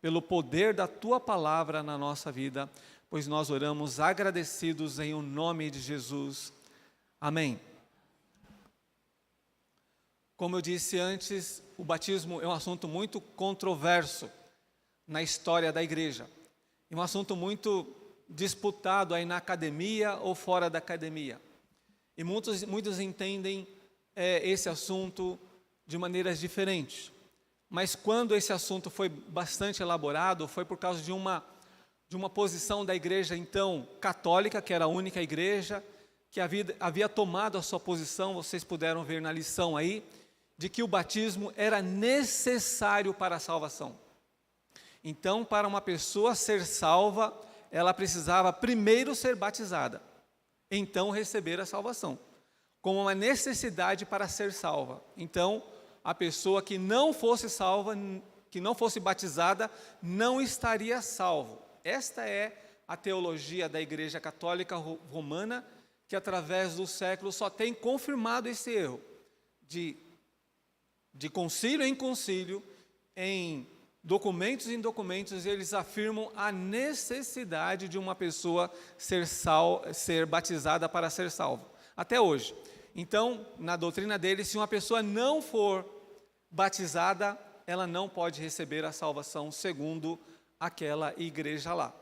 pelo poder da Tua palavra na nossa vida, pois nós oramos agradecidos em o nome de Jesus. Amém. Como eu disse antes, o batismo é um assunto muito controverso na história da igreja. É um assunto muito disputado aí na academia ou fora da academia. E muitos entendem esse assunto de maneiras diferentes. Mas quando esse assunto foi bastante elaborado, foi por causa de uma posição da igreja, então, católica, que era a única igreja, que havia tomado a sua posição, vocês puderam ver na lição aí, de que o batismo era necessário para a salvação. Então, para uma pessoa ser salva, ela precisava primeiro ser batizada, então receber a salvação, como uma necessidade para ser salva. Então, a pessoa que não fosse salva, que não fosse batizada, não estaria salvo. Esta é a teologia da Igreja Católica Romana, que através dos séculos só tem confirmado esse erro, de concílio em concílio, em documentos em documentos, eles afirmam a necessidade de uma pessoa ser batizada para ser salva, até hoje. Então, na doutrina deles, se uma pessoa não for batizada, ela não pode receber a salvação segundo aquela igreja lá.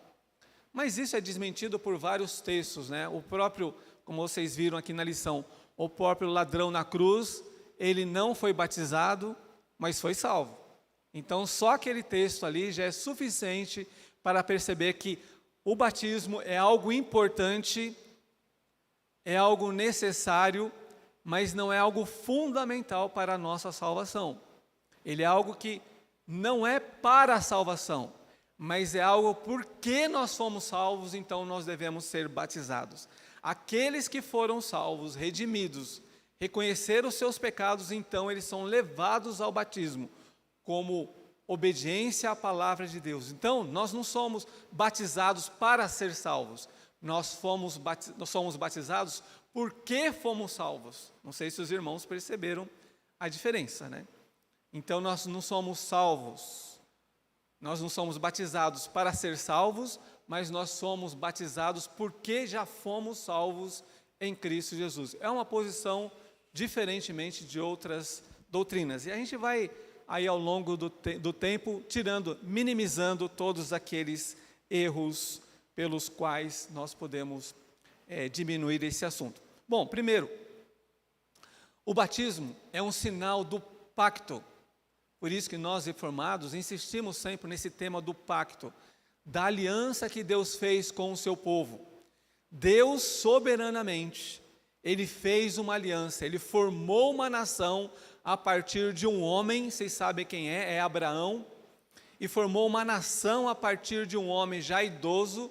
Mas isso é desmentido por vários textos, né? O próprio, como vocês viram aqui na lição, o próprio ladrão na cruz, ele não foi batizado, mas foi salvo. Então, só aquele texto ali já é suficiente para perceber que o batismo é algo importante, é algo necessário, mas não é algo fundamental para a nossa salvação. Ele é algo que não é para a salvação, mas é algo porque nós fomos salvos, então nós devemos ser batizados. Aqueles que foram salvos, redimidos, reconheceram os seus pecados, então eles são levados ao batismo, como obediência à palavra de Deus. Então, nós não somos batizados para ser salvos, nós somos batizados porque fomos salvos. Não sei se os irmãos perceberam a diferença, né? Então, nós não somos salvos, nós não somos batizados para ser salvos, mas nós somos batizados porque já fomos salvos em Cristo Jesus. É uma posição diferentemente de outras doutrinas. E a gente vai aí ao longo do tempo minimizando todos aqueles erros pelos quais nós podemos diminuir esse assunto. Bom, primeiro, o batismo é um sinal do pacto. Por isso que nós, reformados, insistimos sempre nesse tema do pacto, da aliança que Deus fez com o seu povo. Deus, soberanamente, Ele fez uma aliança, Ele formou uma nação a partir de um homem, vocês sabem quem é Abraão, e formou uma nação a partir de um homem já idoso,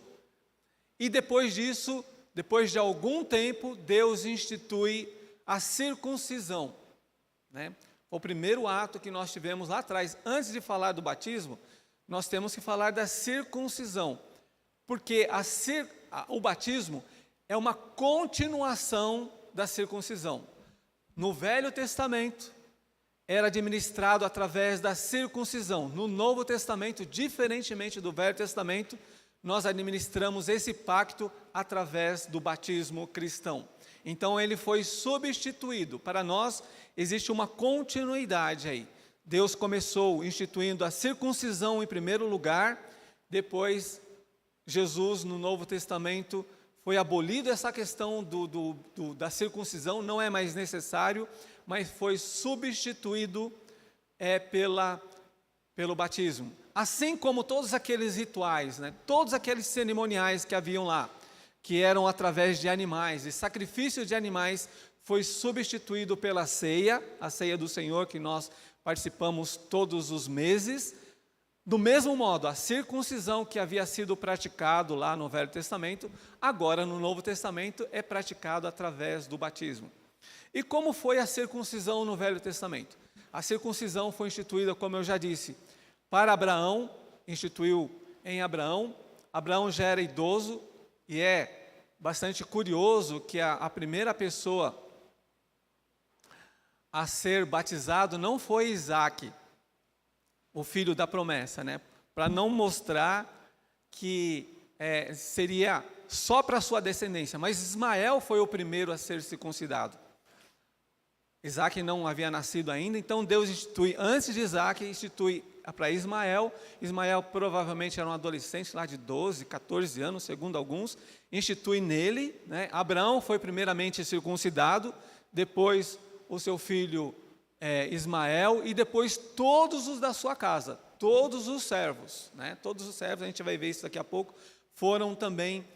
e depois disso, depois de algum tempo, Deus institui a circuncisão, né? O primeiro ato que nós tivemos lá atrás, antes de falar do batismo, nós temos que falar da circuncisão, porque o batismo é uma continuação da circuncisão. No Velho Testamento, era administrado através da circuncisão. No Novo Testamento, diferentemente do Velho Testamento, nós administramos esse pacto através do batismo cristão. Então, ele foi substituído. Para nós, existe uma continuidade aí. Deus começou instituindo a circuncisão em primeiro lugar, depois, Jesus, no Novo Testamento, foi abolido essa questão da circuncisão, não é mais necessário, mas foi substituído pelo batismo. Assim como todos aqueles rituais, né, todos aqueles cerimoniais que haviam lá, que eram através de animais, de sacrifício de animais, foi substituído pela ceia, a ceia do Senhor, que nós participamos todos os meses. Do mesmo modo, a circuncisão que havia sido praticado lá no Velho Testamento, agora no Novo Testamento é praticado através do batismo. E como foi a circuncisão no Velho Testamento? A circuncisão foi instituída, como eu já disse, para Abraão, instituiu em Abraão. Abraão já era idoso e é bastante curioso que a primeira pessoa a ser batizado não foi Isaque, o filho da promessa, né? para não mostrar que seria só para sua descendência. Mas Ismael foi o primeiro a ser circuncidado. Isaac não havia nascido ainda, então Deus institui, antes de Isaac, institui para Ismael. Ismael provavelmente era um adolescente lá de 12, 14 anos, segundo alguns. Institui nele, né? Abraão foi primeiramente circuncidado, depois o seu filho Ismael, e depois todos os da sua casa, todos os servos, né? Todos os servos, a gente vai ver isso daqui a pouco, foram também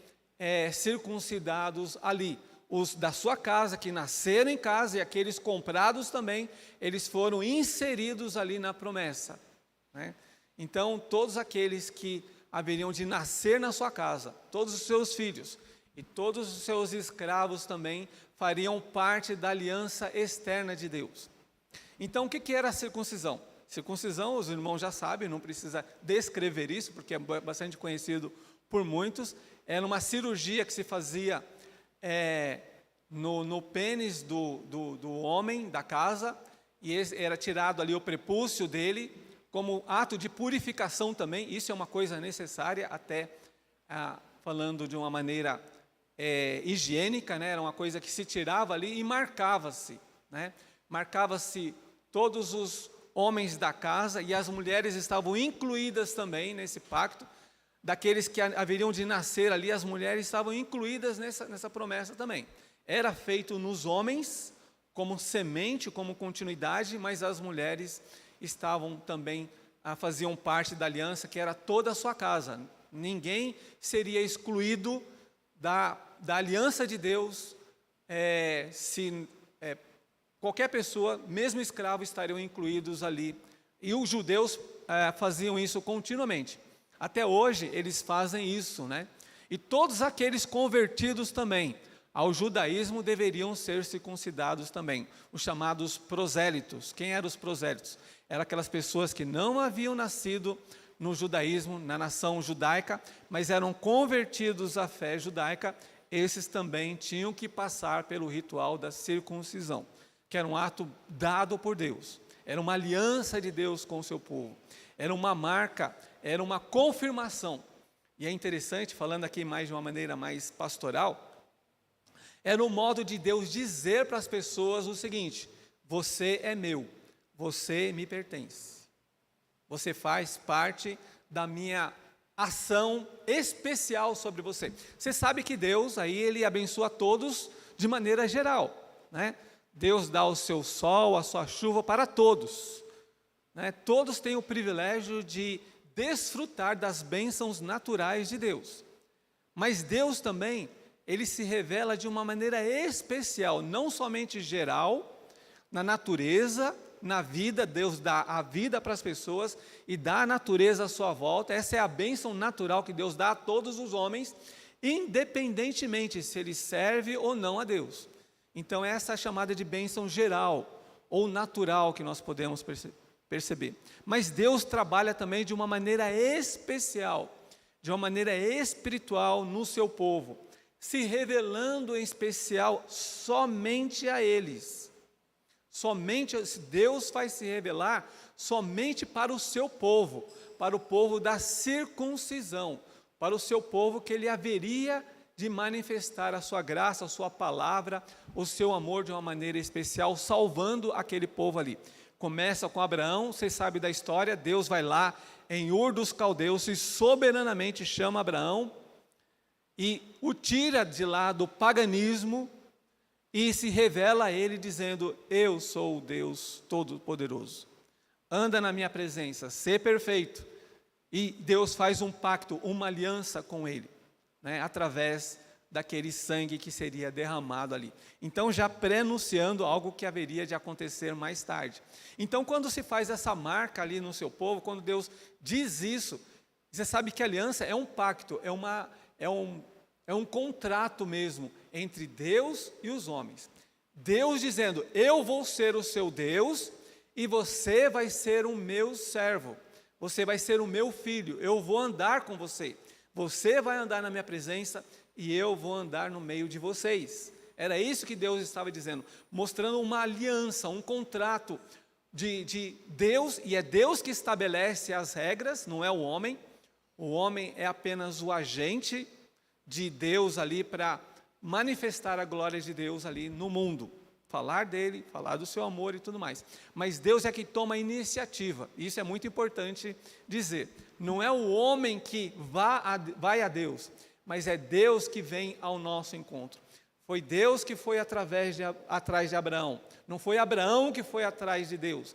circuncidados ali. Os da sua casa, que nasceram em casa, e aqueles comprados também, eles foram inseridos ali na promessa, né? Então, todos aqueles que haveriam de nascer na sua casa, todos os seus filhos e todos os seus escravos também fariam parte da aliança externa de Deus. Então, o que era a circuncisão? Circuncisão, os irmãos já sabem, não precisa descrever isso, porque é bastante conhecido por muitos. Era uma cirurgia que se fazia no pênis do homem, da casa, e era tirado ali o prepúcio dele, como ato de purificação também. Isso é uma coisa necessária, até falando de uma maneira higiênica, né? Era uma coisa que se tirava ali e marcava-se, né? Marcava-se todos os homens da casa, e as mulheres estavam incluídas também nesse pacto. Daqueles que haveriam de nascer ali, as mulheres estavam incluídas nessa promessa também. Era feito nos homens, como semente, como continuidade, mas as mulheres estavam também, faziam parte da aliança, que era toda a sua casa. Ninguém seria excluído da aliança de Deus, qualquer pessoa, mesmo escravo, estariam incluídos ali. E os judeus faziam isso continuamente. Até hoje eles fazem isso, né? E todos aqueles convertidos também ao judaísmo deveriam ser circuncidados também, os chamados prosélitos. Quem eram os prosélitos? Eram aquelas pessoas que não haviam nascido no judaísmo, na nação judaica, mas eram convertidos à fé judaica. Esses também tinham que passar pelo ritual da circuncisão, que era um ato dado por Deus, era uma aliança de Deus com o seu povo, era uma marca, era uma confirmação. E é interessante, falando aqui mais de uma maneira mais pastoral, era um modo de Deus dizer para as pessoas o seguinte: você é meu, você me pertence, você faz parte da minha ação especial sobre você. Você sabe que Deus, aí Ele abençoa todos de maneira geral, né? Deus dá o seu sol, a sua chuva para todos, né? Todos têm o privilégio de desfrutar das bênçãos naturais de Deus. Mas Deus também, Ele se revela de uma maneira especial, não somente geral, na natureza, na vida. Deus dá a vida para as pessoas e dá a natureza à sua volta. Essa é a bênção natural que Deus dá a todos os homens, independentemente se ele serve ou não a Deus. Então essa é a chamada de bênção geral ou natural que nós podemos perceber. Mas Deus trabalha também de uma maneira especial, de uma maneira espiritual no seu povo, se revelando em especial somente a eles. Somente Deus vai se revelar somente para o seu povo, para o povo da circuncisão, para o seu povo que Ele haveria de manifestar a sua graça, a sua palavra, o seu amor de uma maneira especial, salvando aquele povo ali. Começa com Abraão, vocês sabem da história. Deus vai lá em Ur dos Caldeus e soberanamente chama Abraão e o tira de lá do paganismo e se revela a ele dizendo: eu sou o Deus Todo-Poderoso, anda na minha presença, sê perfeito. E Deus faz um pacto, uma aliança com ele, né, através daquele sangue que seria derramado ali. Então já prenunciando algo que haveria de acontecer mais tarde. Então quando se faz essa marca ali no seu povo, quando Deus diz isso, você sabe que a aliança é um pacto, é um contrato mesmo entre Deus e os homens. Deus dizendo: eu vou ser o seu Deus e você vai ser o meu servo, você vai ser o meu filho, eu vou andar com você, você vai andar na minha presença e eu vou andar no meio de vocês. Era isso que Deus estava dizendo, mostrando uma aliança, um contrato de Deus, e é Deus que estabelece as regras, não é o homem. O homem é apenas o agente de Deus ali para manifestar a glória de Deus ali no mundo. Falar dele, falar do seu amor e tudo mais. Mas Deus é que toma a iniciativa. Isso é muito importante dizer. Não é o homem que vai a Deus, mas é Deus que vem ao nosso encontro. Foi Deus que foi atrás de Abraão. Não foi Abraão que foi atrás de Deus.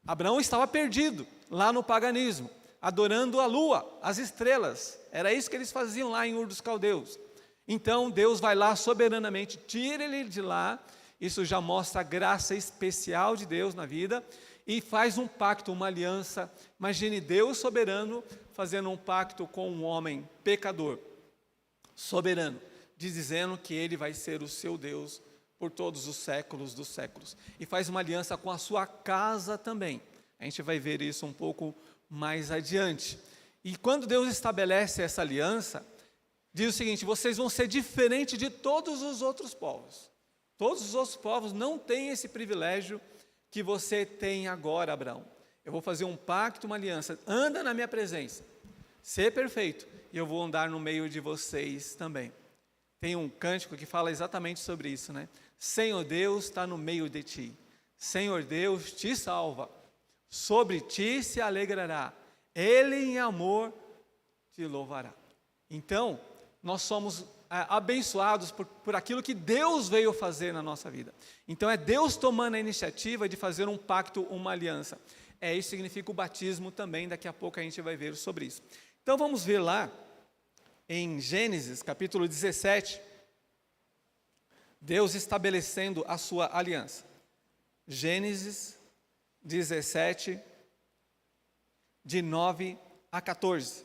Abraão estava perdido lá no paganismo, adorando a lua, as estrelas. Era isso que eles faziam lá em Ur dos Caldeus. Então Deus vai lá soberanamente, tira ele de lá. Isso já mostra a graça especial de Deus na vida, e faz um pacto, uma aliança. Imagine Deus soberano fazendo um pacto com um homem pecador, soberano, dizendo que ele vai ser o seu Deus por todos os séculos dos séculos. E faz uma aliança com a sua casa também. A gente vai ver isso um pouco mais adiante. E quando Deus estabelece essa aliança, diz o seguinte: vocês vão ser diferentes de todos os outros povos. Todos os outros povos não têm esse privilégio que você tem agora, Abraão. Eu vou fazer um pacto, uma aliança. Anda na minha presença. Ser perfeito. E eu vou andar no meio de vocês também. Tem um cântico que fala exatamente sobre isso, né? Senhor Deus está no meio de ti. Senhor Deus te salva. Sobre ti se alegrará. Ele em amor te louvará. Então, nós somos abençoados por aquilo que Deus veio fazer na nossa vida. Então é Deus tomando a iniciativa de fazer um pacto, uma aliança. Isso significa o batismo também, daqui a pouco a gente vai ver sobre isso. Então vamos ver lá, em Gênesis capítulo 17, Deus estabelecendo a sua aliança. Gênesis 17, de 9 a 14.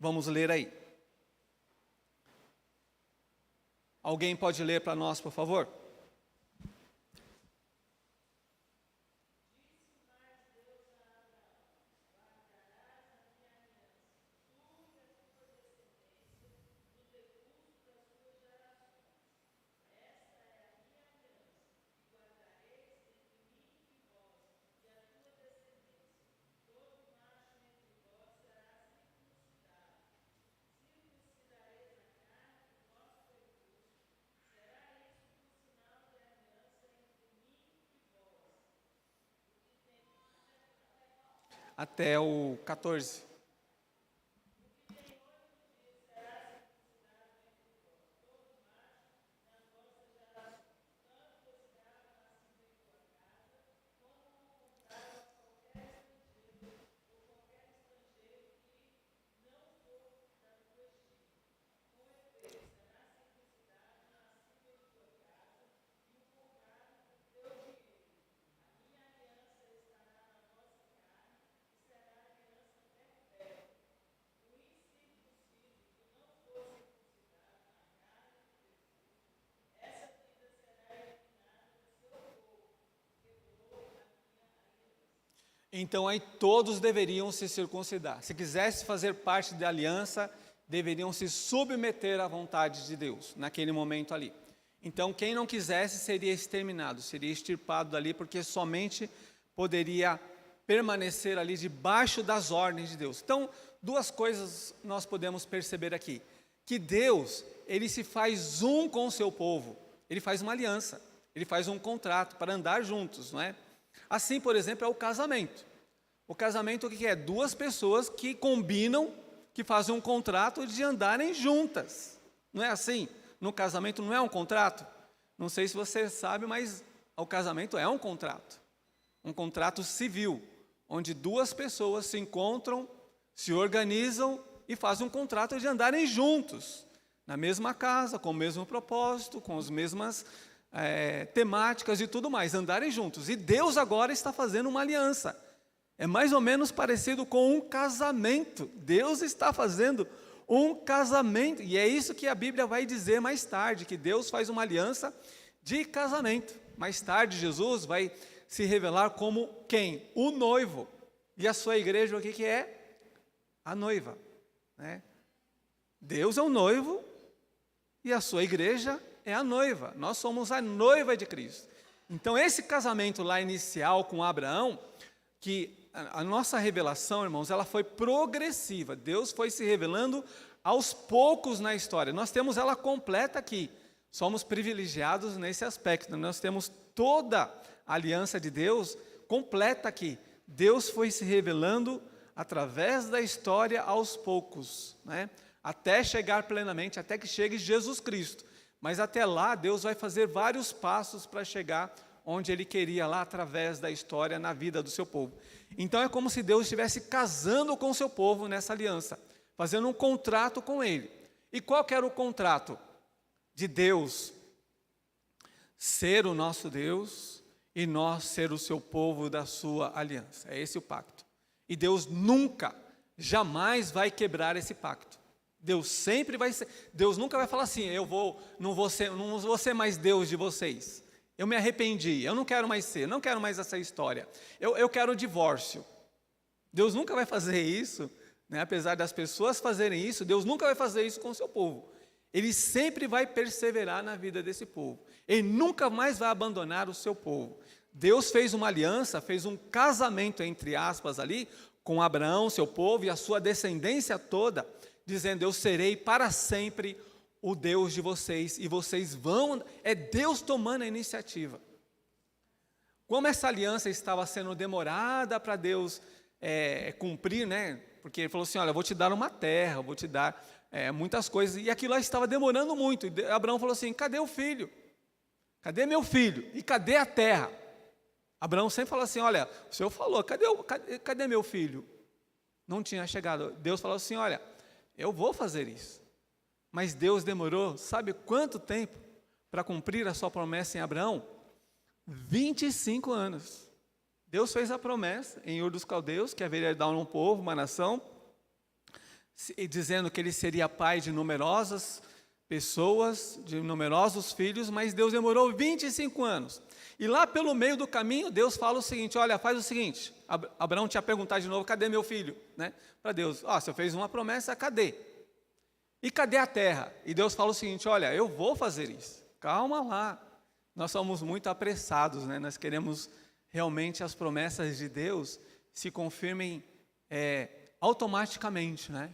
Vamos ler aí. Alguém pode ler para nós, por favor? Até o 14. Então aí todos deveriam se circuncidar. Se quisesse fazer parte da aliança, deveriam se submeter à vontade de Deus, naquele momento ali. Então quem não quisesse seria exterminado, seria extirpado dali, porque somente poderia permanecer ali debaixo das ordens de Deus. Então, duas coisas nós podemos perceber aqui. Que Deus, ele se faz um com o seu povo. Ele faz uma aliança, ele faz um contrato para andar juntos, não é? Assim, por exemplo, é o casamento. O casamento, o que é? Duas pessoas que combinam, que fazem um contrato de andarem juntas. Não é assim? No casamento não é um contrato? Não sei se você sabe, mas o casamento é um contrato. Um contrato civil, onde duas pessoas se encontram, se organizam e fazem um contrato de andarem juntos, na mesma casa, com o mesmo propósito, com as mesmas temáticas e tudo mais, andarem juntos. E Deus agora está fazendo uma aliança. É mais ou menos parecido com um casamento. Deus está fazendo um casamento. E é isso que a Bíblia vai dizer mais tarde, que Deus faz uma aliança de casamento. Mais tarde, Jesus vai se revelar como quem? O noivo. E a sua igreja, o que é? A noiva, né? Deus é o noivo e a sua igreja é a noiva. Nós somos a noiva de Cristo. Então, esse casamento lá inicial com Abraão, que a nossa revelação, irmãos, ela foi progressiva. Deus foi se revelando aos poucos na história. Nós temos ela completa aqui. Somos privilegiados nesse aspecto. Nós temos toda a aliança de Deus completa aqui. Deus foi se revelando através da história aos poucos, né? Até chegar plenamente, até que chegue Jesus Cristo. Mas até lá, Deus vai fazer vários passos para chegar onde Ele queria lá, através da história, na vida do seu povo. Então é como se Deus estivesse casando com o seu povo nessa aliança, fazendo um contrato com Ele. E qual que era o contrato? De Deus ser o nosso Deus e nós ser o seu povo da sua aliança. É esse o pacto. E Deus nunca, jamais vai quebrar esse pacto. Deus sempre vai ser, Deus nunca vai falar assim, não vou ser mais Deus de vocês. Eu me arrependi, eu não quero mais ser, não quero mais essa história. Eu quero o divórcio. Deus nunca vai fazer isso, né? Apesar das pessoas fazerem isso, Deus nunca vai fazer isso com o seu povo. Ele sempre vai perseverar na vida desse povo. Ele nunca mais vai abandonar o seu povo. Deus fez uma aliança, fez um casamento, entre aspas, ali, com Abraão, seu povo, e a sua descendência toda, dizendo, eu serei para sempre o Deus de vocês, e vocês vão, é Deus tomando a iniciativa. Como essa aliança estava sendo demorada para Deus cumprir, né? Porque Ele falou assim, olha, eu vou te dar uma terra, eu vou te dar muitas coisas, e aquilo lá estava demorando muito, e Abraão falou assim, cadê o filho? Cadê meu filho? E cadê a terra? Abraão sempre falou assim, olha, o Senhor falou, cadê meu filho? Não tinha chegado. Deus falou assim, olha, eu vou fazer isso. Mas Deus demorou, sabe quanto tempo para cumprir a sua promessa em Abraão? 25 anos. Deus fez a promessa em Ur dos Caldeus, que haveria de dar um povo, uma nação, dizendo que ele seria pai de numerosas pessoas, de numerosos filhos, mas Deus demorou 25 anos. E lá pelo meio do caminho, Deus fala o seguinte, olha, faz o seguinte, Abraão tinha perguntado de novo, cadê meu filho? Né? Para Deus, você fez uma promessa, cadê? E cadê a terra? E Deus fala o seguinte, olha, eu vou fazer isso, calma lá. Nós somos muito apressados, né? Nós queremos realmente as promessas de Deus se confirmem automaticamente, né?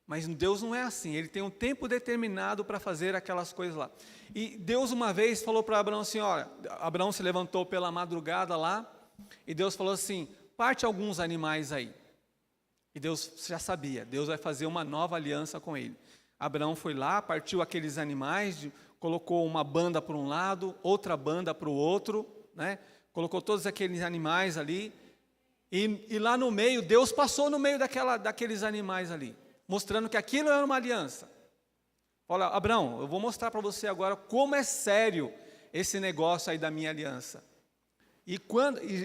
Mas Deus não é assim, Ele tem um tempo determinado para fazer aquelas coisas lá. E Deus uma vez falou para Abraão assim, olha, Abraão se levantou pela madrugada lá, e Deus falou assim, parte alguns animais aí. E Deus já sabia, Deus vai fazer uma nova aliança com ele. Abraão foi lá, partiu aqueles animais, colocou uma banda para um lado, outra banda para o outro, né? Colocou todos aqueles animais ali, e lá no meio, Deus passou no meio daqueles animais ali, mostrando que aquilo era uma aliança. Olha, Abraão, eu vou mostrar para você agora como é sério esse negócio aí da minha aliança. E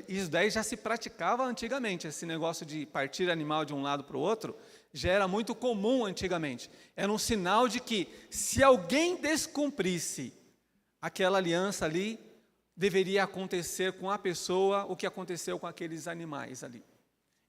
isso daí já se praticava antigamente, esse negócio de partir animal de um lado para o outro, já era muito comum antigamente. Era um sinal de que, se alguém descumprisse aquela aliança ali, deveria acontecer com a pessoa o que aconteceu com aqueles animais ali.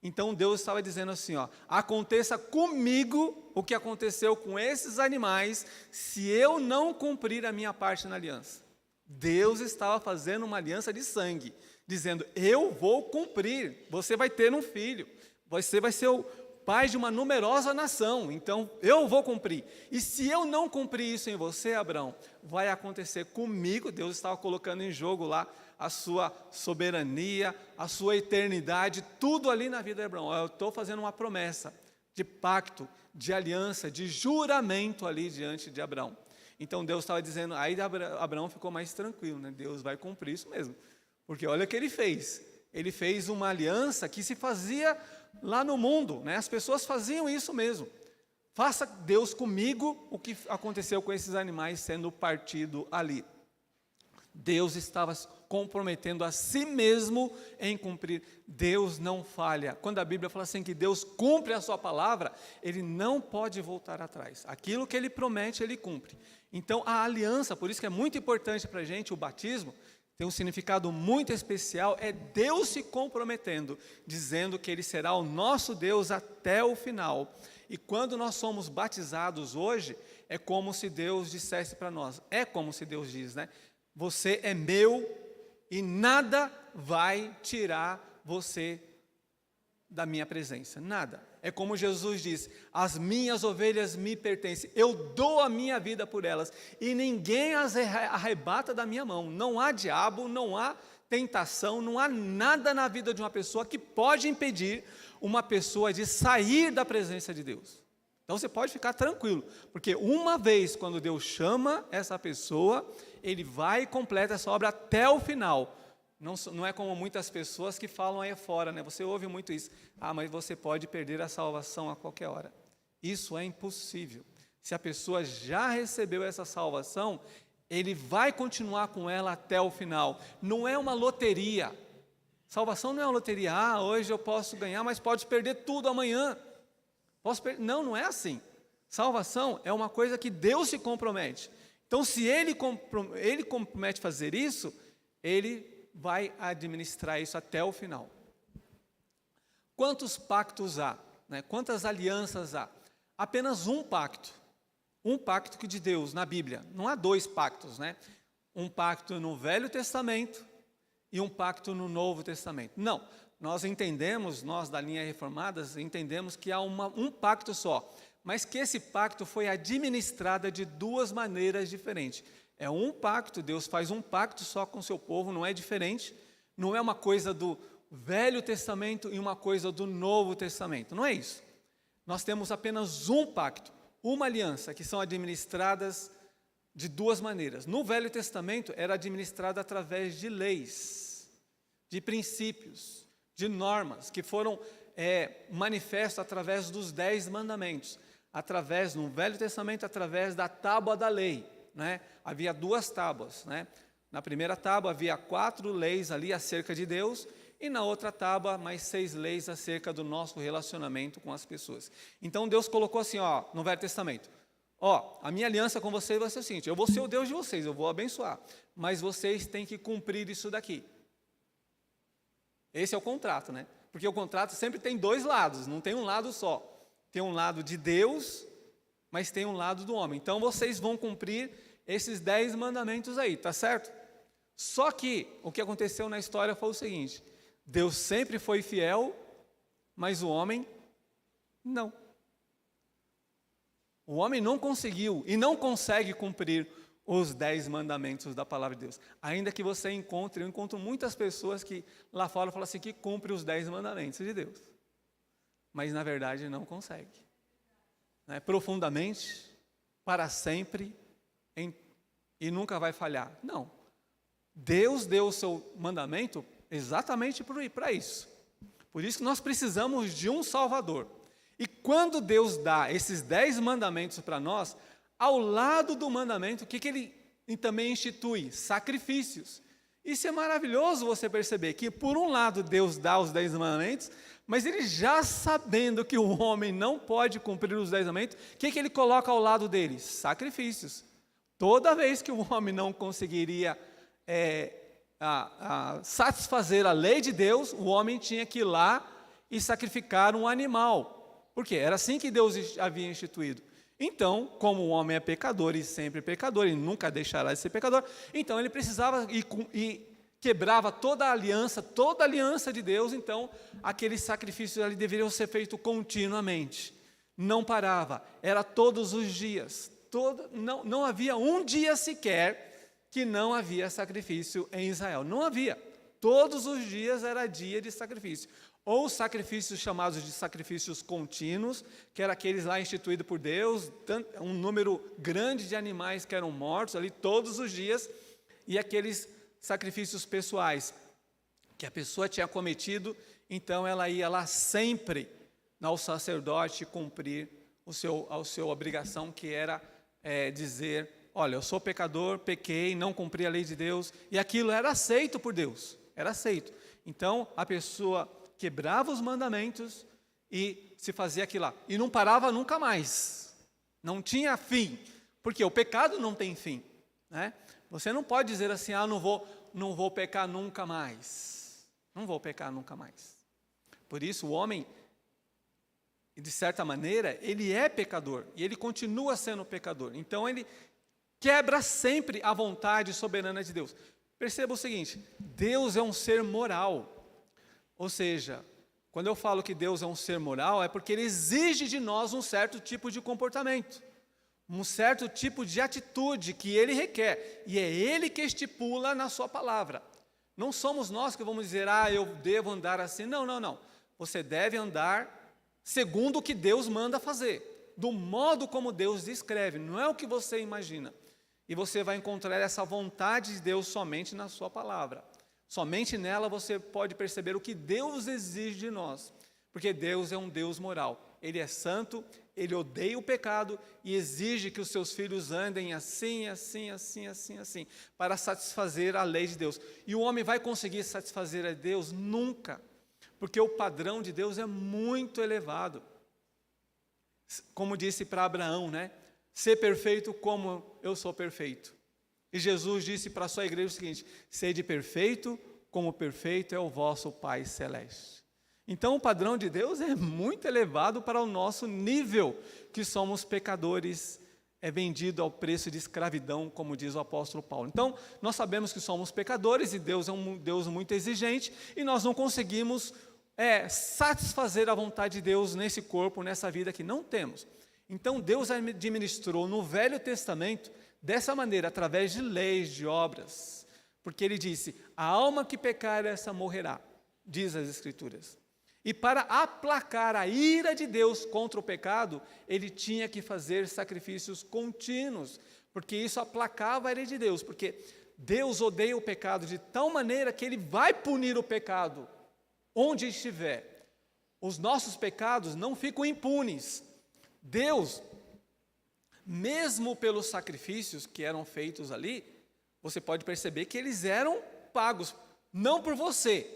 Então Deus estava dizendo assim, aconteça comigo o que aconteceu com esses animais, se eu não cumprir a minha parte na aliança. Deus estava fazendo uma aliança de sangue, dizendo, eu vou cumprir, você vai ter um filho, você vai ser o pai de uma numerosa nação, então eu vou cumprir. E se eu não cumprir isso em você, Abraão, vai acontecer comigo. Deus estava colocando em jogo lá a sua soberania, a sua eternidade, tudo ali na vida de Abraão. Eu estou fazendo uma promessa de pacto, de aliança, de juramento ali diante de Abraão. Então Deus estava dizendo, aí Abraão ficou mais tranquilo, né? Deus vai cumprir isso mesmo, porque olha o que ele fez. Ele fez uma aliança que se fazia lá no mundo, né? As pessoas faziam isso mesmo. Faça Deus comigo o que aconteceu com esses animais sendo partido ali. Deus estava comprometendo a si mesmo em cumprir. Deus não falha. Quando a Bíblia fala assim que Deus cumpre a sua palavra, Ele não pode voltar atrás. Aquilo que Ele promete, Ele cumpre. Então a aliança, por isso que é muito importante para a gente o batismo, tem um significado muito especial, é Deus se comprometendo, dizendo que Ele será o nosso Deus até o final. E quando nós somos batizados hoje, é como se Deus dissesse para nós, é como se Deus diz, né? Você é meu e nada vai tirar você da minha presença, nada. É como Jesus diz: as minhas ovelhas me pertencem, eu dou a minha vida por elas, e ninguém as arrebata da minha mão. Não há diabo, não há tentação, não há nada na vida de uma pessoa que pode impedir uma pessoa de sair da presença de Deus. Então você pode ficar tranquilo, porque uma vez quando Deus chama essa pessoa, Ele vai e completa essa obra até o final. Não é como muitas pessoas que falam aí fora, né? Você ouve muito isso. Ah, mas você pode perder a salvação a qualquer hora. Isso é impossível. Se a pessoa já recebeu essa salvação, ele vai continuar com ela até o final. Não é uma loteria. Salvação não é uma loteria. Ah, hoje eu posso ganhar, mas pode perder tudo amanhã. Não, não é assim. Salvação é uma coisa que Deus se compromete. Então, se Ele compromete fazer isso, Ele vai administrar isso até o final. Quantos pactos há? Né? Quantas alianças há? Apenas um pacto. Um pacto que de Deus na Bíblia. Não há dois pactos, né? Um pacto no Velho Testamento e um pacto no Novo Testamento. Não, nós da linha Reformadas, entendemos que há um pacto só, mas que esse pacto foi administrado de duas maneiras diferentes. É um pacto, Deus faz um pacto só com o seu povo, não é diferente, não é uma coisa do Velho Testamento e uma coisa do Novo Testamento, não é isso. Nós temos apenas um pacto, uma aliança, que são administradas de duas maneiras. No Velho Testamento era administrada através de leis, de princípios, de normas, que foram manifestas através dos 10 mandamentos, no Velho Testamento, através da tábua da lei. Né? Havia 2 tábuas, né? Na primeira tábua havia 4 leis ali acerca de Deus, e na outra tábua mais 6 leis acerca do nosso relacionamento com as pessoas. Então Deus colocou assim, no Velho Testamento: a minha aliança com vocês vai ser o seguinte: eu vou ser o Deus de vocês, eu vou abençoar, mas vocês têm que cumprir isso daqui. Esse é o contrato, né? Porque o contrato sempre tem 2 lados, não tem um lado só. Tem um lado de Deus, mas tem um lado do homem. Então vocês vão cumprir esses 10 mandamentos aí, tá certo? Só que o que aconteceu na história foi o seguinte: Deus sempre foi fiel, mas o homem não. O homem não conseguiu e não consegue cumprir os 10 mandamentos da palavra de Deus. Ainda que você eu encontro muitas pessoas que lá fora falam assim, que cumprem os 10 mandamentos de Deus. Mas na verdade não consegue. Profundamente, para sempre, e nunca vai falhar. Não. Deus deu o seu mandamento exatamente para isso. Por isso que nós precisamos de um Salvador. E quando Deus dá esses 10 mandamentos para nós, ao lado do mandamento, o que Ele também institui? Sacrifícios. Isso é maravilhoso você perceber que, por um lado, Deus dá os 10 mandamentos, mas Ele, já sabendo que o homem não pode cumprir os 10 mandamentos, o que Ele coloca ao lado dele? Sacrifícios. Toda vez que o homem não conseguiria satisfazer a lei de Deus, o homem tinha que ir lá e sacrificar um animal. Por quê? Era assim que Deus havia instituído. Então, como o homem é pecador e sempre pecador, e nunca deixará de ser pecador, então ele precisava e quebrava toda a aliança de Deus. Então aqueles sacrifícios ali deveriam ser feitos continuamente, não parava, era todos os dias, não havia um dia sequer que não havia sacrifício em Israel, não havia, todos os dias era dia de sacrifício, ou sacrifícios chamados de sacrifícios contínuos, que eram aqueles lá instituídos por Deus, um número grande de animais que eram mortos ali todos os dias, e aqueles sacrifícios pessoais, que a pessoa tinha cometido, então ela ia lá sempre ao sacerdote cumprir a sua obrigação, que era dizer, olha, eu sou pecador, pequei, não cumpri a lei de Deus, e aquilo era aceito por Deus, era aceito. Então a pessoa quebrava os mandamentos e se fazia aquilo lá, e não parava nunca mais, não tinha fim, porque o pecado não tem fim, né? Você não pode dizer assim, não vou pecar nunca mais. Não vou pecar nunca mais. Por isso o homem, de certa maneira, ele é pecador. E ele continua sendo pecador. Então ele quebra sempre a vontade soberana de Deus. Perceba o seguinte, Deus é um ser moral. Ou seja, quando eu falo que Deus é um ser moral, é porque Ele exige de nós um certo tipo de comportamento, um certo tipo de atitude que Ele requer, e é Ele que estipula na sua palavra. Não somos nós que vamos dizer, eu devo andar assim. Não, não, não. Você deve andar segundo o que Deus manda fazer, do modo como Deus descreve, não é o que você imagina. E você vai encontrar essa vontade de Deus somente na sua palavra. Somente nela você pode perceber o que Deus exige de nós, porque Deus é um Deus moral. Ele é santo, Ele odeia o pecado e exige que os seus filhos andem assim, assim, assim, assim, assim, para satisfazer a lei de Deus. E o homem vai conseguir satisfazer a Deus? Nunca, porque o padrão de Deus é muito elevado. Como disse para Abraão, né? Ser perfeito como eu sou perfeito. E Jesus disse para a sua igreja o seguinte, sede perfeito como perfeito é o vosso Pai Celeste. Então o padrão de Deus é muito elevado para o nosso nível, que somos pecadores, é vendido ao preço de escravidão, como diz o apóstolo Paulo. Então nós sabemos que somos pecadores e Deus é um Deus muito exigente e nós não conseguimos satisfazer a vontade de Deus nesse corpo, nessa vida que não temos. Então Deus administrou no Velho Testamento dessa maneira, através de leis, de obras, porque Ele disse, a alma que pecar, essa morrerá, diz as Escrituras. E para aplacar a ira de Deus contra o pecado, Ele tinha que fazer sacrifícios contínuos, porque isso aplacava a ira de Deus, porque Deus odeia o pecado de tal maneira que Ele vai punir o pecado onde estiver. Os nossos pecados não ficam impunes. Deus, mesmo pelos sacrifícios que eram feitos ali, você pode perceber que eles eram pagos, não por você,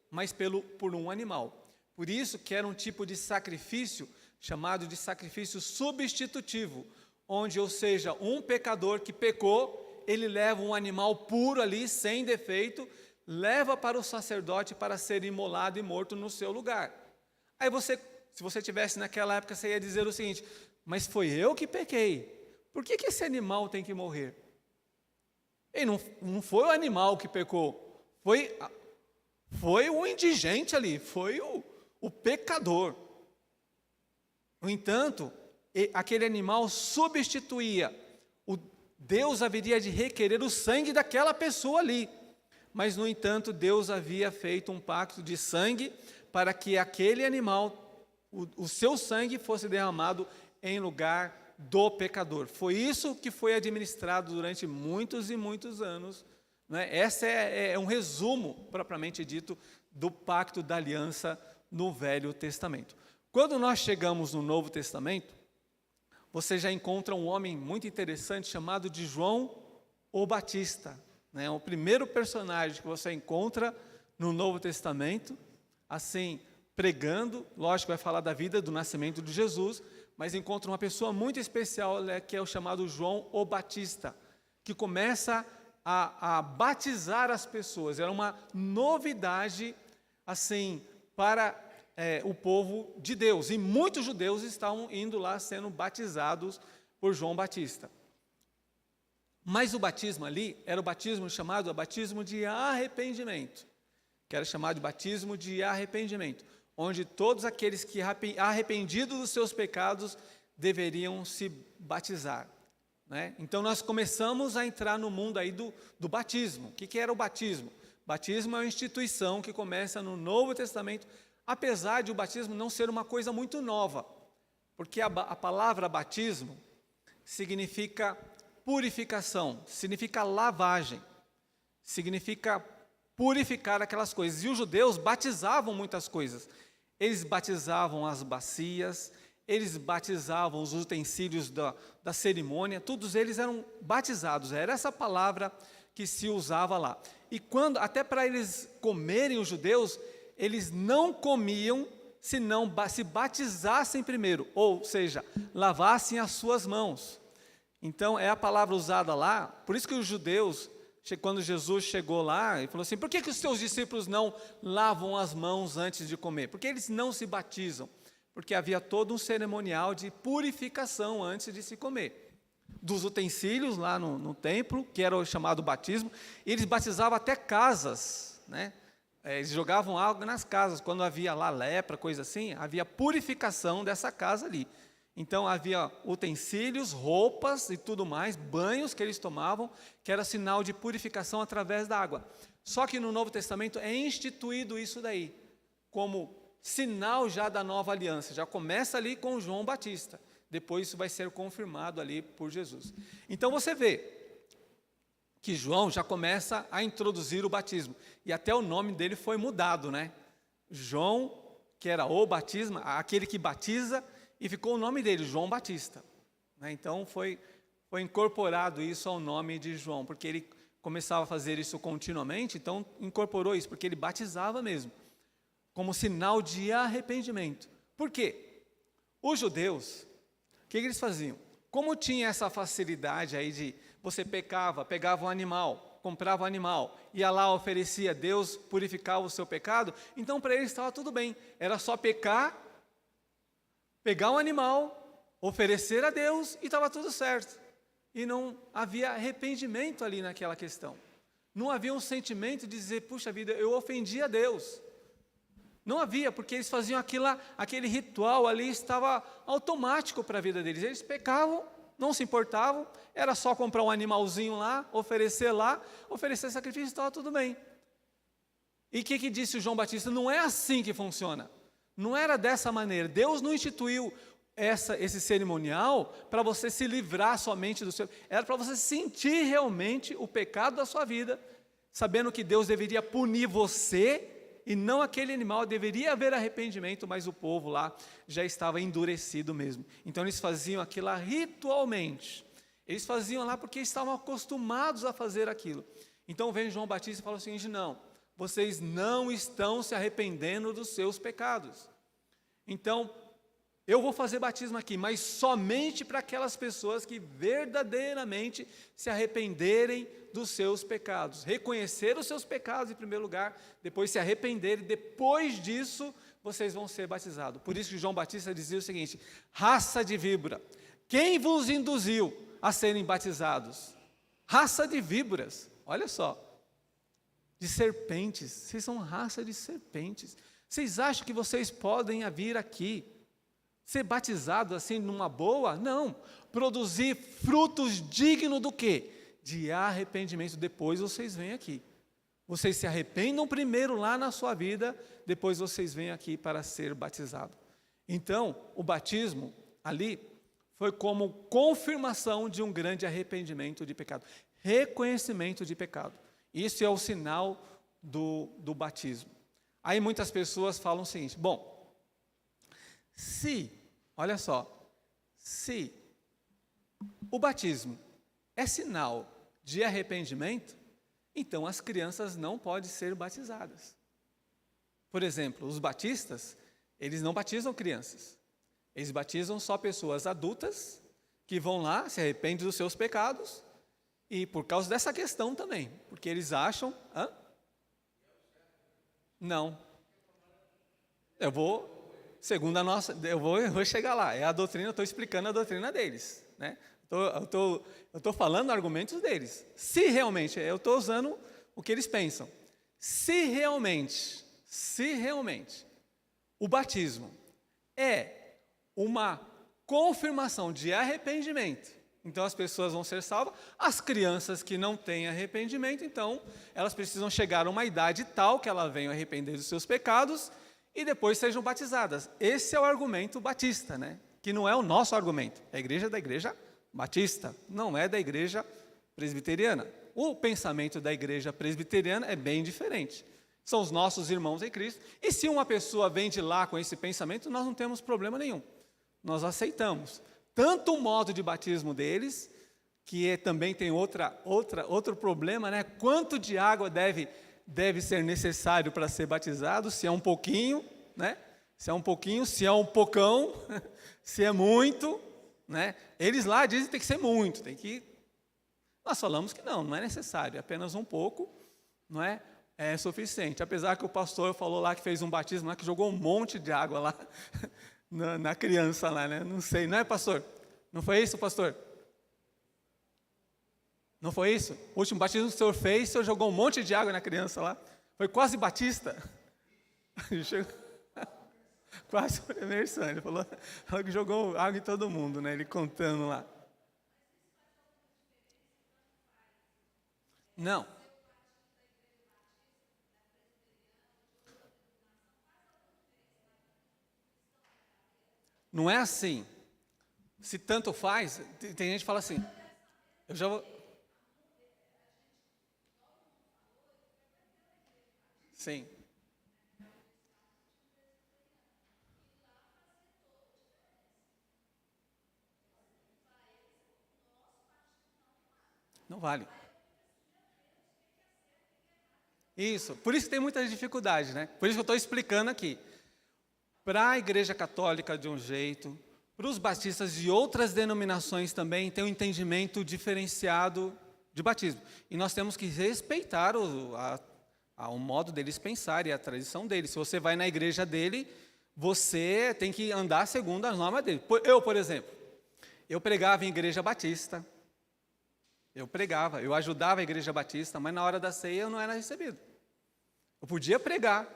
mas por um animal. Por isso que era um tipo de sacrifício chamado de sacrifício substitutivo, onde, ou seja, um pecador que pecou, ele leva um animal puro ali, sem defeito, leva para o sacerdote para ser imolado e morto no seu lugar. Aí se você tivesse naquela época, você ia dizer o seguinte, mas foi eu que pequei, por que esse animal tem que morrer? E não foi o animal que pecou, foi o indigente ali, foi o pecador. No entanto, aquele animal substituía, Deus haveria de requerer o sangue daquela pessoa ali, mas no entanto Deus havia feito um pacto de sangue para que aquele animal, o seu sangue fosse derramado em lugar do pecador. Foi isso que foi administrado durante muitos e muitos anos, né? Esse é um resumo, propriamente dito, do pacto da aliança no Velho Testamento. Quando nós chegamos no Novo Testamento, você já encontra um homem muito interessante chamado de João o Batista, né? O primeiro personagem que você encontra no Novo Testamento, assim, pregando, lógico, vai falar da vida, do nascimento de Jesus, mas encontra uma pessoa muito especial, que é o chamado João o Batista, que começa a batizar as pessoas. Era uma novidade, assim, para o povo de Deus. E muitos judeus estavam indo lá sendo batizados por João Batista. Mas o batismo ali era o batismo chamado batismo de arrependimento, que era chamado de batismo de arrependimento, onde todos aqueles que arrependidos dos seus pecados deveriam se batizar, né? Então nós começamos a entrar no mundo aí do batismo. O que era o batismo? Batismo é uma instituição que começa no Novo Testamento, apesar de o batismo não ser uma coisa muito nova, porque a palavra batismo significa purificação, significa lavagem, significa purificar aquelas coisas. E os judeus batizavam muitas coisas. Eles batizavam as bacias, eles batizavam os utensílios da cerimônia, todos eles eram batizados. Era essa palavra que se usava lá. E até para eles comerem, os judeus, eles não comiam se não se batizassem primeiro, ou seja, lavassem as suas mãos. Então, é a palavra usada lá, por isso que os judeus, quando Jesus chegou lá, ele falou assim, por que os seus discípulos não lavam as mãos antes de comer? Porque eles não se batizam, porque havia todo um cerimonial de purificação antes de se comer. dos utensílios lá no templo, que era o chamado batismo. E eles batizavam até casas, né? Eles jogavam água nas casas. Quando havia lá lepra, coisa assim, havia purificação dessa casa ali. Então havia utensílios, roupas e tudo mais, banhos que eles tomavam, que era sinal de purificação através da água. Só que no Novo Testamento é instituído isso daí, como sinal já da nova aliança. Já começa ali com João Batista. Depois isso vai ser confirmado ali por Jesus. Então você vê que João já começa a introduzir o batismo. E até o nome dele foi mudado, né? João, que era o batismo, aquele que batiza, e ficou o nome dele, João Batista. Então foi incorporado isso ao nome de João, porque ele começava a fazer isso continuamente, então incorporou isso, porque ele batizava mesmo, como sinal de arrependimento. Por quê? Os judeus, o que eles faziam? Como tinha essa facilidade aí de você pegava um animal, comprava um animal, ia lá, oferecia, Deus purificava o seu pecado, então para eles estava tudo bem, era só pecar, pegar um animal, oferecer a Deus e estava tudo certo. E não havia arrependimento ali naquela questão. Não havia um sentimento de dizer, puxa vida, eu ofendi a Deus. Não havia, porque eles faziam aquele ritual ali, estava automático para a vida deles. Eles pecavam, não se importavam, era só comprar um animalzinho lá, oferecer sacrifício, estava tudo bem. E o que disse o João Batista? Não é assim que funciona. Não era dessa maneira. Deus não instituiu esse cerimonial para você se livrar somente do seu... Era para você sentir realmente o pecado da sua vida, sabendo que Deus deveria punir você e não aquele animal. Deveria haver arrependimento, mas o povo lá já estava endurecido mesmo. Então eles faziam aquilo lá ritualmente. Eles faziam lá porque estavam acostumados a fazer aquilo. Então vem João Batista e fala o seguinte: não, vocês não estão se arrependendo dos seus pecados. Então, eu vou fazer batismo aqui, mas somente para aquelas pessoas que verdadeiramente se arrependerem dos seus pecados. Reconhecer os seus pecados em primeiro lugar, depois se arrependerem, depois disso vocês vão ser batizados. Por isso que João Batista dizia o seguinte: raça de víbora, quem vos induziu a serem batizados? Raça de víboras, olha só, de serpentes, vocês são raça de serpentes. Vocês acham que vocês podem vir aqui ser batizado assim numa boa? Não. Produzir frutos dignos do quê? De arrependimento. Depois vocês vêm aqui. Vocês se arrependam primeiro lá na sua vida, depois vocês vêm aqui para ser batizado. Então, o batismo ali foi como confirmação de um grande arrependimento de pecado. Reconhecimento de pecado. Isso é o sinal do batismo. Aí muitas pessoas falam o seguinte: bom, olha só, se o batismo é sinal de arrependimento, então as crianças não podem ser batizadas. Por exemplo, os batistas, eles não batizam crianças. Eles batizam só pessoas adultas que vão lá, se arrependem dos seus pecados, e por causa dessa questão também, porque eles acham... Não. Eu vou chegar lá. É a doutrina, eu estou explicando a doutrina deles, né? Eu estou falando argumentos deles. Se realmente, eu estou usando o que eles pensam. Se realmente o batismo é uma confirmação de arrependimento, então as pessoas vão ser salvas. As crianças que não têm arrependimento, então elas precisam chegar a uma idade tal que elas venham arrepender dos seus pecados e depois sejam batizadas. Esse é o argumento batista, né? Que não é o nosso argumento. É a igreja da igreja batista, não é da igreja presbiteriana. O pensamento da igreja presbiteriana é bem diferente. São os nossos irmãos em Cristo. E se uma pessoa vem de lá com esse pensamento, nós não temos problema nenhum. Nós aceitamos. Tanto o modo de batismo deles, que também tem outro problema, né? Quanto de água deve ser necessário para ser batizado? Se é um pouquinho, né? Se é um pouquinho, se é um pocão, se é muito, né? Eles lá dizem que tem que ser muito, Nós falamos que não é necessário, apenas um pouco, não é suficiente. Apesar que o pastor falou lá que fez um batismo lá, que jogou um monte de água lá, na criança lá, né? Não sei, não é, pastor? Não foi isso, pastor? Não foi isso? O último batismo que o senhor fez, o senhor jogou um monte de água na criança lá. Foi quase batista. Quase por imersão. Ele falou que jogou água em todo mundo, né? Ele contando lá. Não. Não é assim. Se tanto faz, tem gente que fala assim, eu já vou... Sim. Não vale. Isso. Por isso que tem muitas dificuldades, né? Por isso que eu estou explicando aqui. Para a Igreja Católica de um jeito, para os batistas de outras denominações também tem um entendimento diferenciado de batismo. E nós temos que respeitar o modo deles pensar e a tradição deles. Se você vai na igreja dele, você tem que andar segundo as normas dele. Eu, por exemplo, eu pregava em igreja batista. Eu ajudava a igreja batista, mas na hora da ceia eu não era recebido. Eu podia pregar,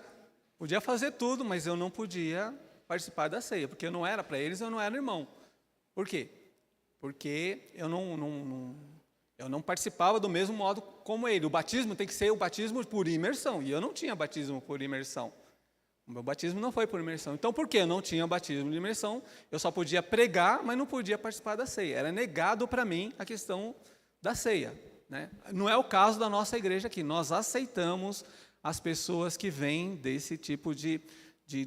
podia fazer tudo, mas eu não podia participar da ceia, porque eu não era para eles, eu não era irmão. Por quê? Porque eu não participava do mesmo modo como ele. O batismo tem que ser o batismo por imersão, e eu não tinha batismo por imersão. O meu batismo não foi por imersão. Então, por que eu não tinha batismo de imersão? Eu só podia pregar, mas não podia participar da ceia. Era negado para mim a questão da ceia, né? Não é o caso da nossa igreja aqui. Nós aceitamos as pessoas que vêm desse tipo de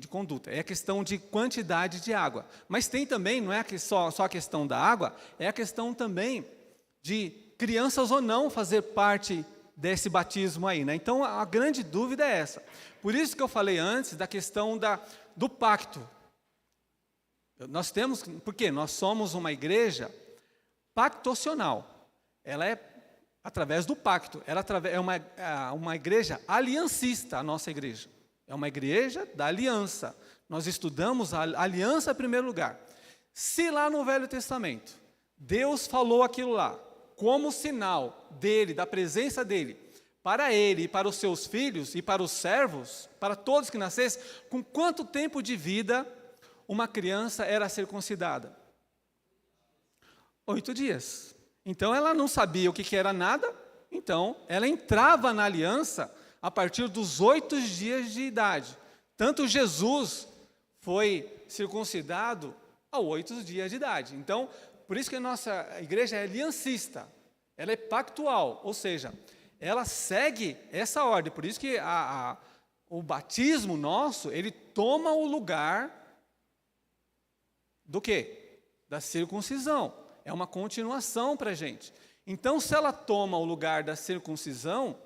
conduta. É a questão de quantidade de água. Mas tem também, não é só a questão da água, é a questão também de crianças ou não fazer parte desse batismo aí, né? Então, a grande dúvida é essa. Por isso que eu falei antes da questão do pacto. Porque nós somos uma igreja pactocional. Ela é através do pacto. Ela é uma igreja aliancista, a nossa igreja. É uma igreja da aliança. Nós estudamos a aliança em primeiro lugar. Se lá no Velho Testamento, Deus falou aquilo lá, como sinal dele, da presença dele, para ele e para os seus filhos e para os servos, para todos que nascessem, com quanto tempo de vida uma criança era circuncidada? 8 dias. Então, ela não sabia o que era nada, então, ela entrava na aliança a partir dos 8 dias de idade. Tanto Jesus foi circuncidado aos 8 dias de idade. Então, por isso que a nossa igreja é aliancista, ela é pactual, ou seja, ela segue essa ordem. Por isso que o batismo nosso, ele toma o lugar do quê? Da circuncisão. É uma continuação para a gente. Então, se ela toma o lugar da circuncisão,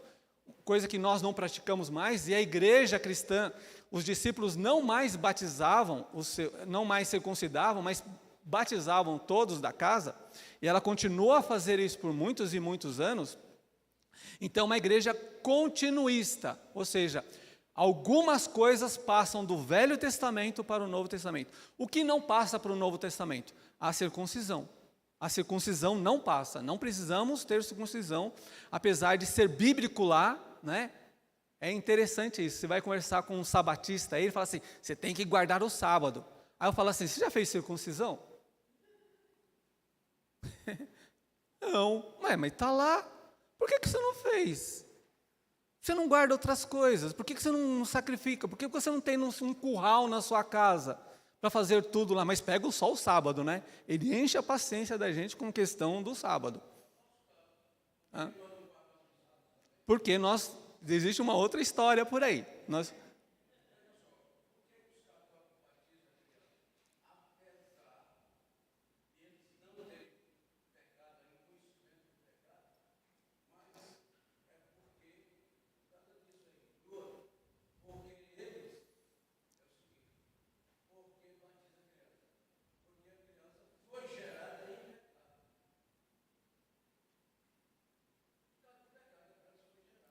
coisa que nós não praticamos mais, e a igreja cristã, os discípulos não mais batizavam, não mais circuncidavam, mas batizavam todos da casa, e ela continuou a fazer isso por muitos e muitos anos. Então, uma igreja continuista, ou seja, algumas coisas passam do Velho Testamento para o Novo Testamento. O que não passa para o Novo Testamento? A circuncisão. A circuncisão não passa, não precisamos ter circuncisão, apesar de ser bíblico lá, né? É interessante isso. Você vai conversar com um sabatista, aí ele fala assim: você tem que guardar o sábado. Aí eu falo assim: você já fez circuncisão? Não, mas está lá. Por que você não fez? Você não guarda outras coisas? Por que você não sacrifica? Por que você não tem um curral na sua casa para fazer tudo lá? Mas pega só o sábado, né? Ele enche a paciência da gente com questão do sábado. Porque existe uma outra história por aí.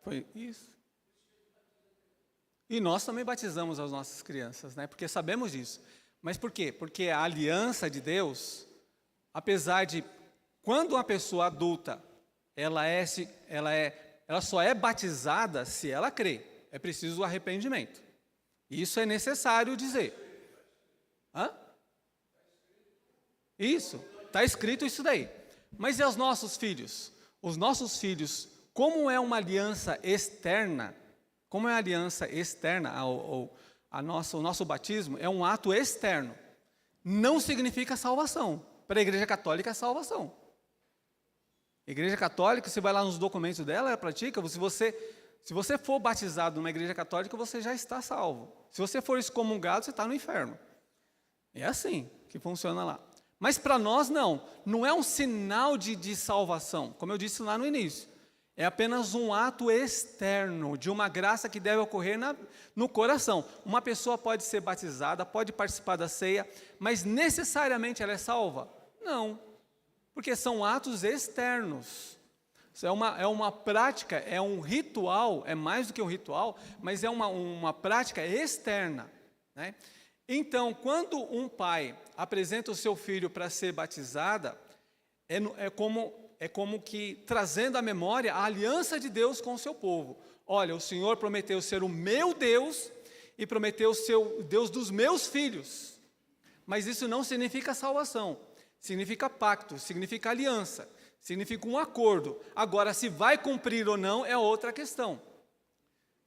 Foi isso. E nós também batizamos as nossas crianças, né? Porque sabemos disso. Mas por quê? Porque a aliança de Deus, apesar de quando uma pessoa adulta ela só é batizada se ela crê. É preciso o arrependimento. Isso é necessário dizer. Hã? Isso, está escrito isso daí. Mas e os nossos filhos? Os nossos filhos, como é uma aliança externa, o nosso batismo é um ato externo. Não significa salvação. Para a Igreja Católica é salvação. A Igreja Católica, você vai lá nos documentos dela, ela pratica, se você for batizado numa Igreja Católica, você já está salvo. Se você for excomungado, você está no inferno. É assim que funciona lá. Mas para nós não é um sinal de salvação, como eu disse lá no início. É apenas um ato externo de uma graça que deve ocorrer no coração. Uma pessoa pode ser batizada, pode participar da ceia, mas necessariamente ela é salva? Não, porque são atos externos. Isso é uma prática, é um ritual, é mais do que um ritual, mas é uma prática externa, né? Então, quando um pai apresenta o seu filho para ser batizada, é como que trazendo à memória a aliança de Deus com o seu povo. Olha, o Senhor prometeu ser o meu Deus e prometeu ser o Deus dos meus filhos. Mas isso não significa salvação, significa pacto, significa aliança, significa um acordo. Agora, se vai cumprir ou não é outra questão.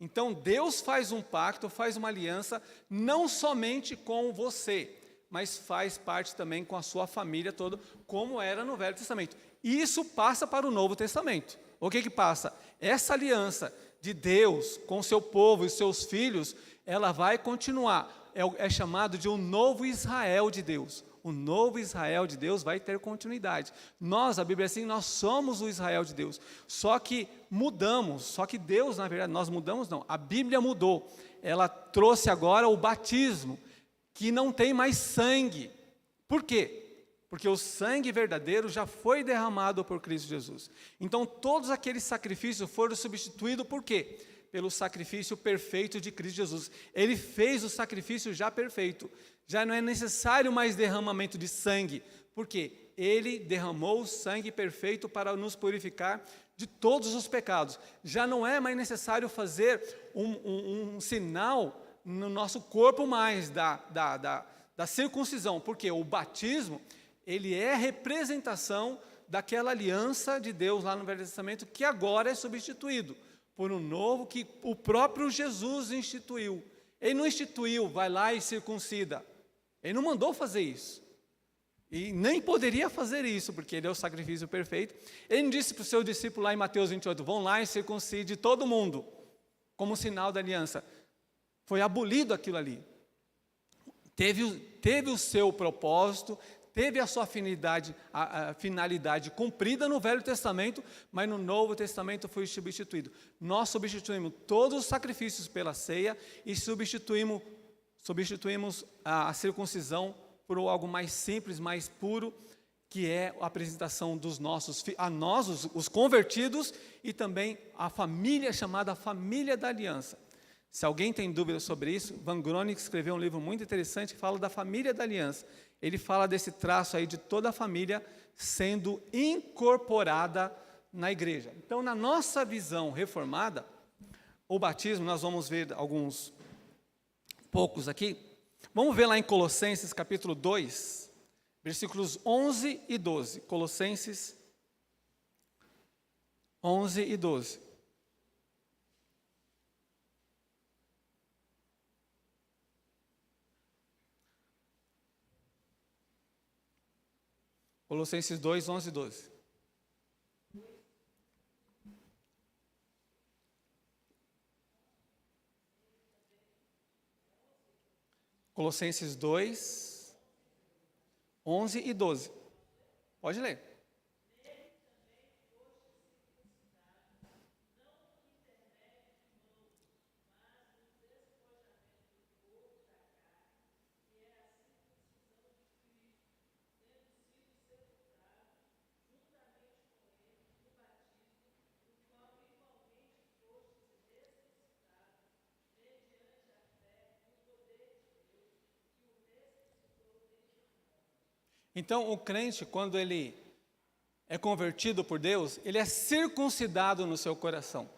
Então, Deus faz um pacto, faz uma aliança, não somente com você, mas faz parte também com a sua família toda, como era no Velho Testamento. E isso passa para o Novo Testamento. O que passa? Essa aliança de Deus com o seu povo e seus filhos, ela vai continuar. É chamado de um novo Israel de Deus. O novo Israel de Deus vai ter continuidade. Nós, a Bíblia é assim, nós somos o Israel de Deus. Só que mudamos, só que Deus, na verdade, nós mudamos não. A Bíblia mudou. Ela trouxe agora o batismo, que não tem mais sangue. Por quê? Porque o sangue verdadeiro já foi derramado por Cristo Jesus. Então, todos aqueles sacrifícios foram substituídos por quê? Pelo sacrifício perfeito de Cristo Jesus. Ele fez o sacrifício já perfeito. Já não é necessário mais derramamento de sangue. Por quê? Ele derramou o sangue perfeito para nos purificar de todos os pecados. Já não é mais necessário fazer um sinal no nosso corpo mais da circuncisão. Porque o batismo, ele é representação daquela aliança de Deus lá no Velho Testamento, que agora é substituído por um novo que o próprio Jesus instituiu. Ele não instituiu, vai lá e circuncida. Ele não mandou fazer isso. E nem poderia fazer isso, porque ele é o sacrifício perfeito. Ele não disse para o seu discípulo lá em Mateus 28, vão lá e circuncide todo mundo, como sinal da aliança. Foi abolido aquilo ali. Teve o seu propósito, teve a sua a finalidade cumprida no Velho Testamento, mas no Novo Testamento foi substituído. Nós substituímos todos os sacrifícios pela ceia e substituímos a circuncisão por algo mais simples, mais puro, que é a apresentação dos a nós, os convertidos, e também a família chamada família da aliança. Se alguém tem dúvidas sobre isso, Van Groningen escreveu um livro muito interessante que fala da família da aliança. Ele fala desse traço aí de toda a família sendo incorporada na igreja. Então, na nossa visão reformada, o batismo, nós vamos ver poucos aqui. Vamos ver lá em Colossenses capítulo 2, versículos 11 e 12. Colossenses 11 e 12. Colossenses 2, 11 e 12. Colossenses 2, 11 e 12. Pode ler. Então, o crente, quando ele é convertido por Deus, ele é circuncidado no seu coração.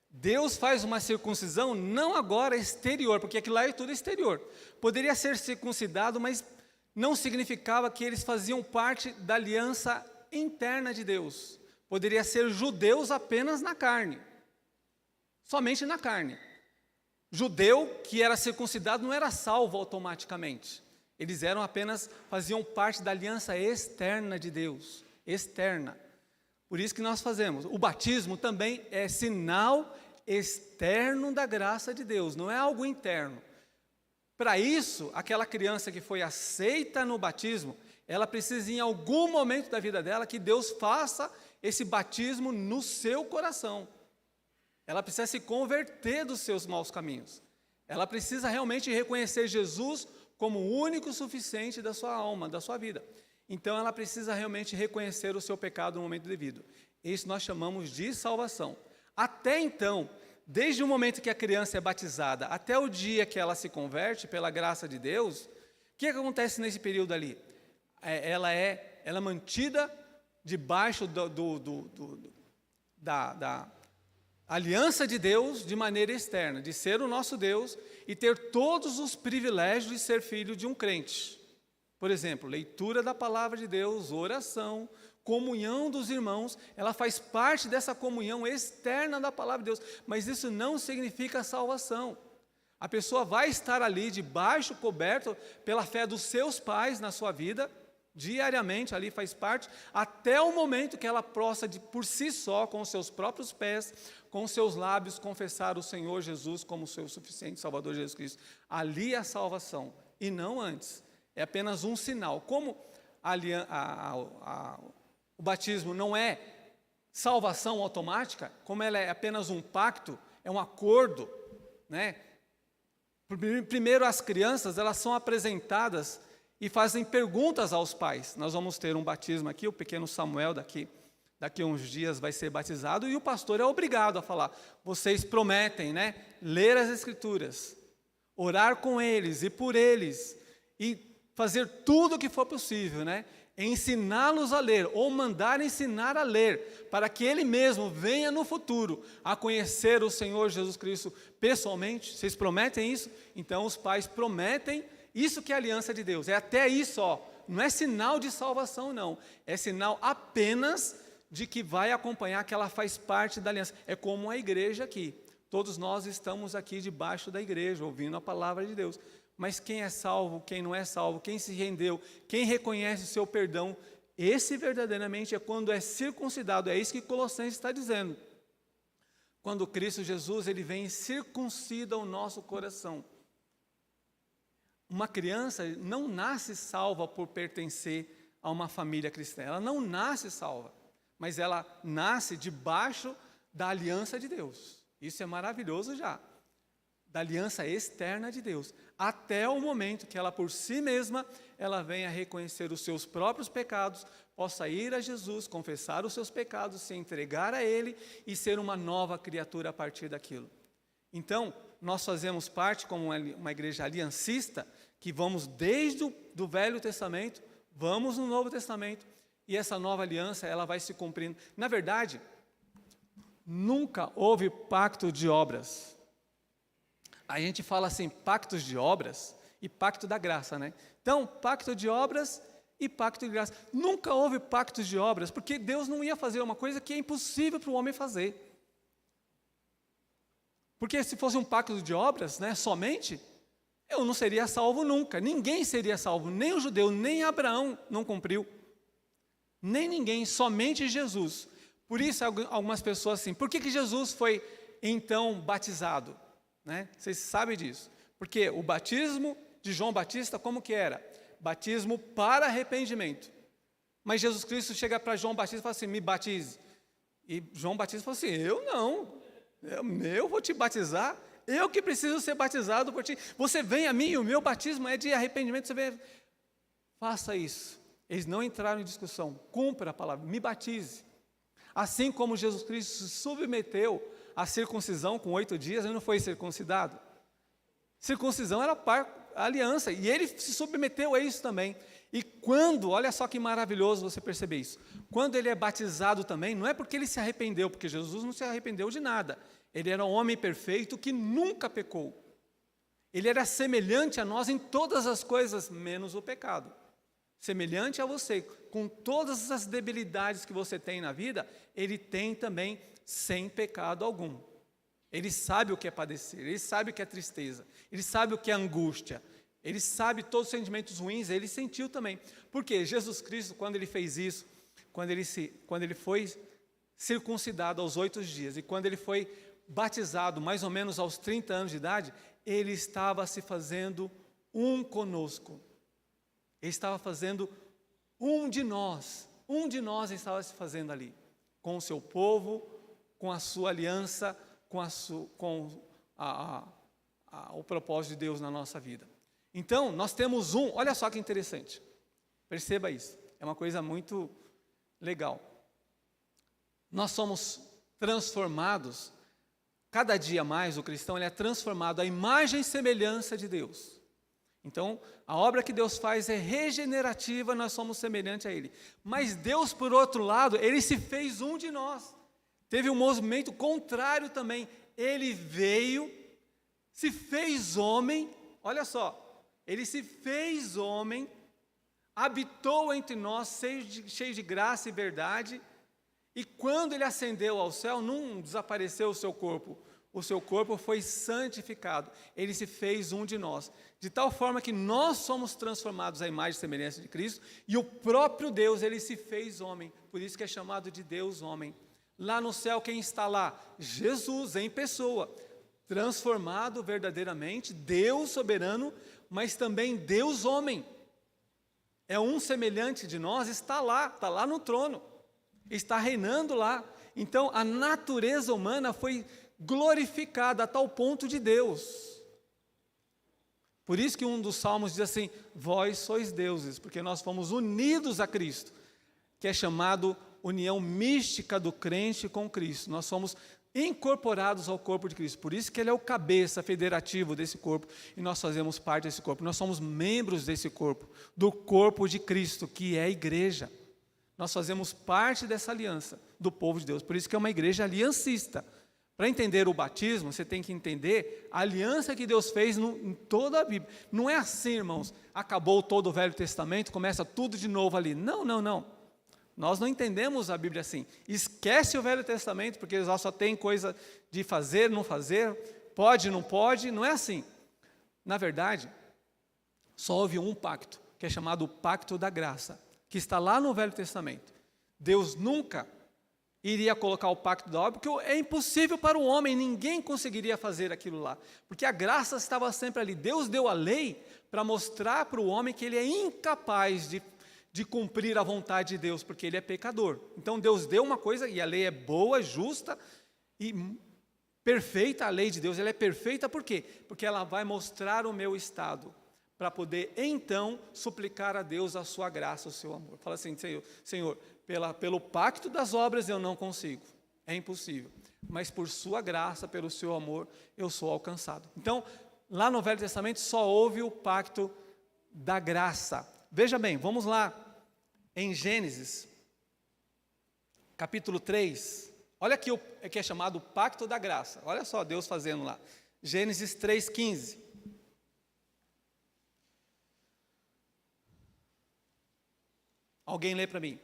Deus faz uma circuncisão não agora exterior, porque aquilo lá é tudo exterior. Poderia ser circuncidado, mas não significava que eles faziam parte da aliança interna de Deus. Poderia ser judeus apenas na carne, somente na carne. Judeu que era circuncidado não era salvo automaticamente. Eles faziam parte da aliança externa de Deus, externa. Por isso que nós fazemos. O batismo também é sinal externo da graça de Deus, não é algo interno. Para isso, aquela criança que foi aceita no batismo, ela precisa em algum momento da vida dela que Deus faça esse batismo no seu coração. Ela precisa se converter dos seus maus caminhos. Ela precisa realmente reconhecer Jesus como o único suficiente da sua alma, da sua vida. Então, ela precisa realmente reconhecer o seu pecado no momento devido. Isso nós chamamos de salvação. Até então, desde o momento que a criança é batizada, até o dia que ela se converte, pela graça de Deus, o que acontece nesse período ali? Ela é mantida debaixo da aliança de Deus de maneira externa, de ser o nosso Deus e ter todos os privilégios de ser filho de um crente. Por exemplo, leitura da palavra de Deus, oração, comunhão dos irmãos, ela faz parte dessa comunhão externa da palavra de Deus, mas isso não significa salvação. A pessoa vai estar ali debaixo, coberto pela fé dos seus pais na sua vida, diariamente ali faz parte, até o momento que ela possa por si só, com os seus próprios pés, com os seus lábios, confessar o Senhor Jesus como seu suficiente Salvador Jesus Cristo. Ali é a salvação, e não antes. É apenas um sinal. Como o batismo não é salvação automática, como ela é apenas um pacto, é um acordo, né? Primeiro as crianças, elas são apresentadas e fazem perguntas aos pais. Nós vamos ter um batismo aqui, o pequeno Samuel daqui a uns dias vai ser batizado, e o pastor é obrigado a falar, vocês prometem, né? Ler as Escrituras, orar com eles e por eles, e fazer tudo o que for possível, né? Ensiná-los a ler, ou mandar ensinar a ler, para que ele mesmo venha no futuro a conhecer o Senhor Jesus Cristo pessoalmente. Vocês prometem isso? Então os pais prometem isso, que é a aliança de Deus. É até isso, ó. Não é sinal de salvação, não. É sinal apenas de que vai acompanhar, que ela faz parte da aliança. É como a igreja aqui. Todos nós estamos aqui debaixo da igreja, ouvindo a palavra de Deus. Mas quem é salvo, quem não é salvo, quem se rendeu, quem reconhece o seu perdão, esse verdadeiramente é quando é circuncidado. É isso que Colossenses está dizendo. Quando Cristo Jesus, ele vem e circuncida o nosso coração. Uma criança não nasce salva por pertencer a uma família cristã. Ela não nasce salva, mas ela nasce debaixo da aliança de Deus. Isso é maravilhoso já. Da aliança externa de Deus, até o momento que ela por si mesma, ela venha reconhecer os seus próprios pecados, possa ir a Jesus, confessar os seus pecados, se entregar a Ele e ser uma nova criatura a partir daquilo. Então, nós fazemos parte como uma igreja aliancista, que vamos desde o Velho Testamento, vamos no Novo Testamento, e essa nova aliança, ela vai se cumprindo. Na verdade, nunca houve pacto de obras. A gente fala assim, pactos de obras e pacto da graça, né? Então, pacto de obras e pacto de graça. Nunca houve pactos de obras, porque Deus não ia fazer uma coisa que é impossível para o homem fazer. Porque se fosse um pacto de obras, né, somente, eu não seria salvo nunca. Ninguém seria salvo, nem o judeu, nem Abraão não cumpriu. Nem ninguém, somente Jesus. Por isso, algumas pessoas assim, por que Jesus foi então batizado? Né? Vocês sabem disso, porque o batismo de João Batista, como que era? Batismo para arrependimento. Mas Jesus Cristo chega para João Batista e fala assim, me batize. E João Batista fala assim, eu não, eu vou te batizar, eu que preciso ser batizado por ti. Você vem a mim, o meu batismo é de arrependimento, você vem, faça isso. Eles não entraram em discussão, cumpra a palavra, me batize. Assim como Jesus Cristo se submeteu à circuncisão com 8 dias, ele não foi circuncidado. Circuncisão era a aliança, e ele se submeteu a isso também. E quando, olha só que maravilhoso você perceber isso, quando ele é batizado também, não é porque ele se arrependeu, porque Jesus não se arrependeu de nada. Ele era um homem perfeito que nunca pecou. Ele era semelhante a nós em todas as coisas, menos o pecado. Semelhante a você, com todas as debilidades que você tem na vida, ele tem também sem pecado algum. Ele sabe o que é padecer, ele sabe o que é tristeza, ele sabe o que é angústia, ele sabe todos os sentimentos ruins, ele sentiu também. Porque Jesus Cristo, quando ele fez isso, quando ele foi circuncidado aos 8 dias e quando ele foi batizado mais ou menos aos 30 anos de idade, ele estava se fazendo um conosco. Ele estava fazendo um de nós estava se fazendo ali, com o seu povo, com a sua aliança, o propósito de Deus na nossa vida. Então, nós temos olha só que interessante, perceba isso, é uma coisa muito legal. Nós somos transformados, cada dia mais o cristão ele é transformado à imagem e semelhança de Deus. Então, a obra que Deus faz é regenerativa, nós somos semelhantes a Ele. Mas Deus, por outro lado, Ele se fez um de nós. Teve um movimento contrário também. Ele veio, se fez homem, olha só, Ele se fez homem, habitou entre nós, cheio de graça e verdade, e quando Ele ascendeu ao céu, não desapareceu o seu corpo foi santificado, Ele se fez um de nós, de tal forma que nós somos transformados à imagem e semelhança de Cristo, e o próprio Deus, Ele se fez homem, por isso que é chamado de Deus homem. Lá no céu, quem está lá? Jesus em pessoa, transformado verdadeiramente, Deus soberano, mas também Deus homem. É um semelhante de nós, está lá no trono, está reinando lá. Então, a natureza humana foi glorificada a tal ponto de Deus. Por isso que um dos salmos diz assim, vós sois deuses, porque nós fomos unidos a Cristo, que é chamado união mística do crente com Cristo. Nós somos incorporados ao corpo de Cristo, por isso que Ele é o cabeça federativo desse corpo, e nós fazemos parte desse corpo, nós somos membros desse corpo, do corpo de Cristo, que é a igreja. Nós fazemos parte dessa aliança do povo de Deus, por isso que é uma igreja aliancista. Para entender o batismo, você tem que entender a aliança que Deus fez em toda a Bíblia. Não é assim, irmãos, acabou todo o Velho Testamento, começa tudo de novo ali. Não. Nós não entendemos a Bíblia assim. Esquece o Velho Testamento, porque eles só tem coisa de fazer, não fazer, pode, não pode, não é assim. Na verdade, só houve um pacto, que é chamado o Pacto da Graça, que está lá no Velho Testamento. Deus nunca iria colocar o pacto da obra, porque é impossível para o homem, ninguém conseguiria fazer aquilo lá, porque a graça estava sempre ali. Deus deu a lei para mostrar para o homem que ele é incapaz de cumprir a vontade de Deus, porque ele é pecador. Então Deus deu uma coisa, e a lei é boa, justa e perfeita. A lei de Deus, ela é perfeita por quê? Porque ela vai mostrar o meu estado, para poder então suplicar a Deus a sua graça, o seu amor. Fala assim, Senhor, pelo pacto das obras eu não consigo, é impossível, mas por sua graça, pelo seu amor, eu sou alcançado. Então, lá no Velho Testamento só houve o pacto da graça. Veja bem, vamos lá, em Gênesis, capítulo 3, olha aqui o que é chamado o pacto da graça, olha só Deus fazendo lá, Gênesis 3,15. Alguém lê para mim.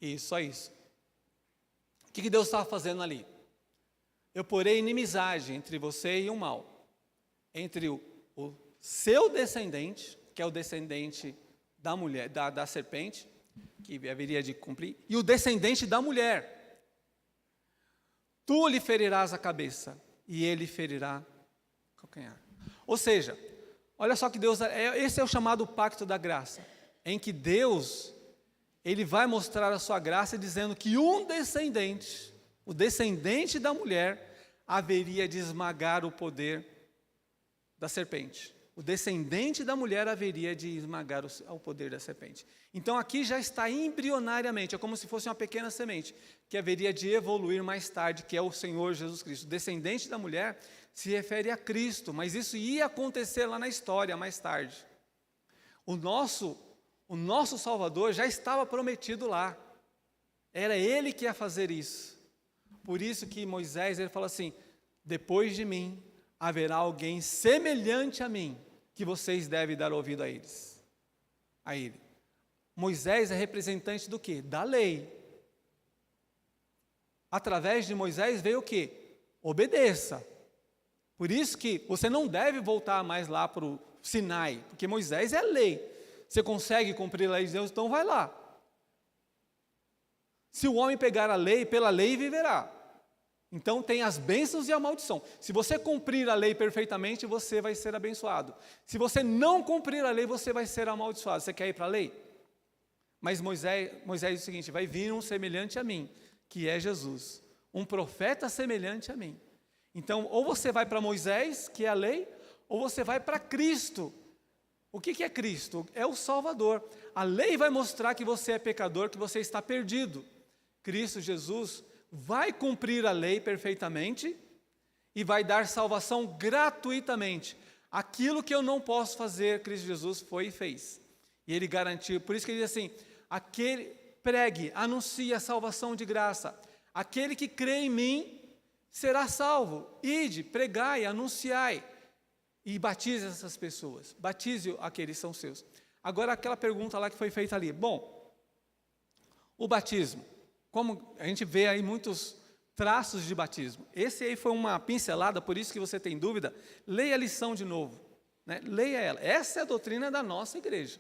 Isso, só isso. O que Deus estava fazendo ali? Eu porei inimizade entre você e o mal, entre o seu descendente, que é o descendente da mulher, da serpente, que haveria de cumprir, e o descendente da mulher. Tu lhe ferirás a cabeça, e ele ferirá o calcanhar. Ou seja, olha só que Deus, esse é o chamado pacto da graça, em que Deus, Ele vai mostrar a sua graça dizendo que um descendente, o descendente da mulher, haveria de esmagar o poder da serpente. o descendente da mulher haveria de esmagar o poder da serpente. Então aqui já está embrionariamente, é como se fosse uma pequena semente, que haveria de evoluir mais tarde, que é o Senhor Jesus Cristo. O descendente da mulher se refere a Cristo, mas isso ia acontecer lá na história, mais tarde. O nosso Salvador já estava prometido lá. Era Ele que ia fazer isso. Por isso que Moisés, ele fala assim, depois de mim, haverá alguém semelhante a mim, que vocês devem dar ouvido a eles. A ele. Moisés é representante do quê? Da lei. Através de Moisés veio o quê? Obedeça. Por isso que você não deve voltar mais lá para o Sinai, porque Moisés é lei. Você consegue cumprir a lei de Deus, então vai lá. Se o homem pegar a lei, pela lei viverá. Então tem as bênçãos e a maldição. Se você cumprir a lei perfeitamente, você vai ser abençoado. Se você não cumprir a lei, você vai ser amaldiçoado. Você quer ir para a lei? Mas Moisés diz o seguinte, vai vir um semelhante a mim, que é Jesus. Um profeta semelhante a mim. Então, ou você vai para Moisés, que é a lei, ou você vai para Cristo. O que é Cristo? É o Salvador. A lei vai mostrar que você é pecador, que você está perdido. Cristo Jesus vai cumprir a lei perfeitamente e vai dar salvação gratuitamente. Aquilo que eu não posso fazer, Cristo Jesus foi e fez. E Ele garantiu, por isso que Ele diz assim, pregue, anuncie a salvação de graça. Aquele que crê em mim será salvo. Ide, pregai, anunciai. E batize essas pessoas. Batize aqueles que são seus. Agora aquela pergunta lá que foi feita ali. Bom, o batismo. Como a gente vê aí muitos traços de batismo. Esse aí foi uma pincelada, por isso que você tem dúvida, leia a lição de novo. Né? Leia ela. Essa é a doutrina da nossa igreja.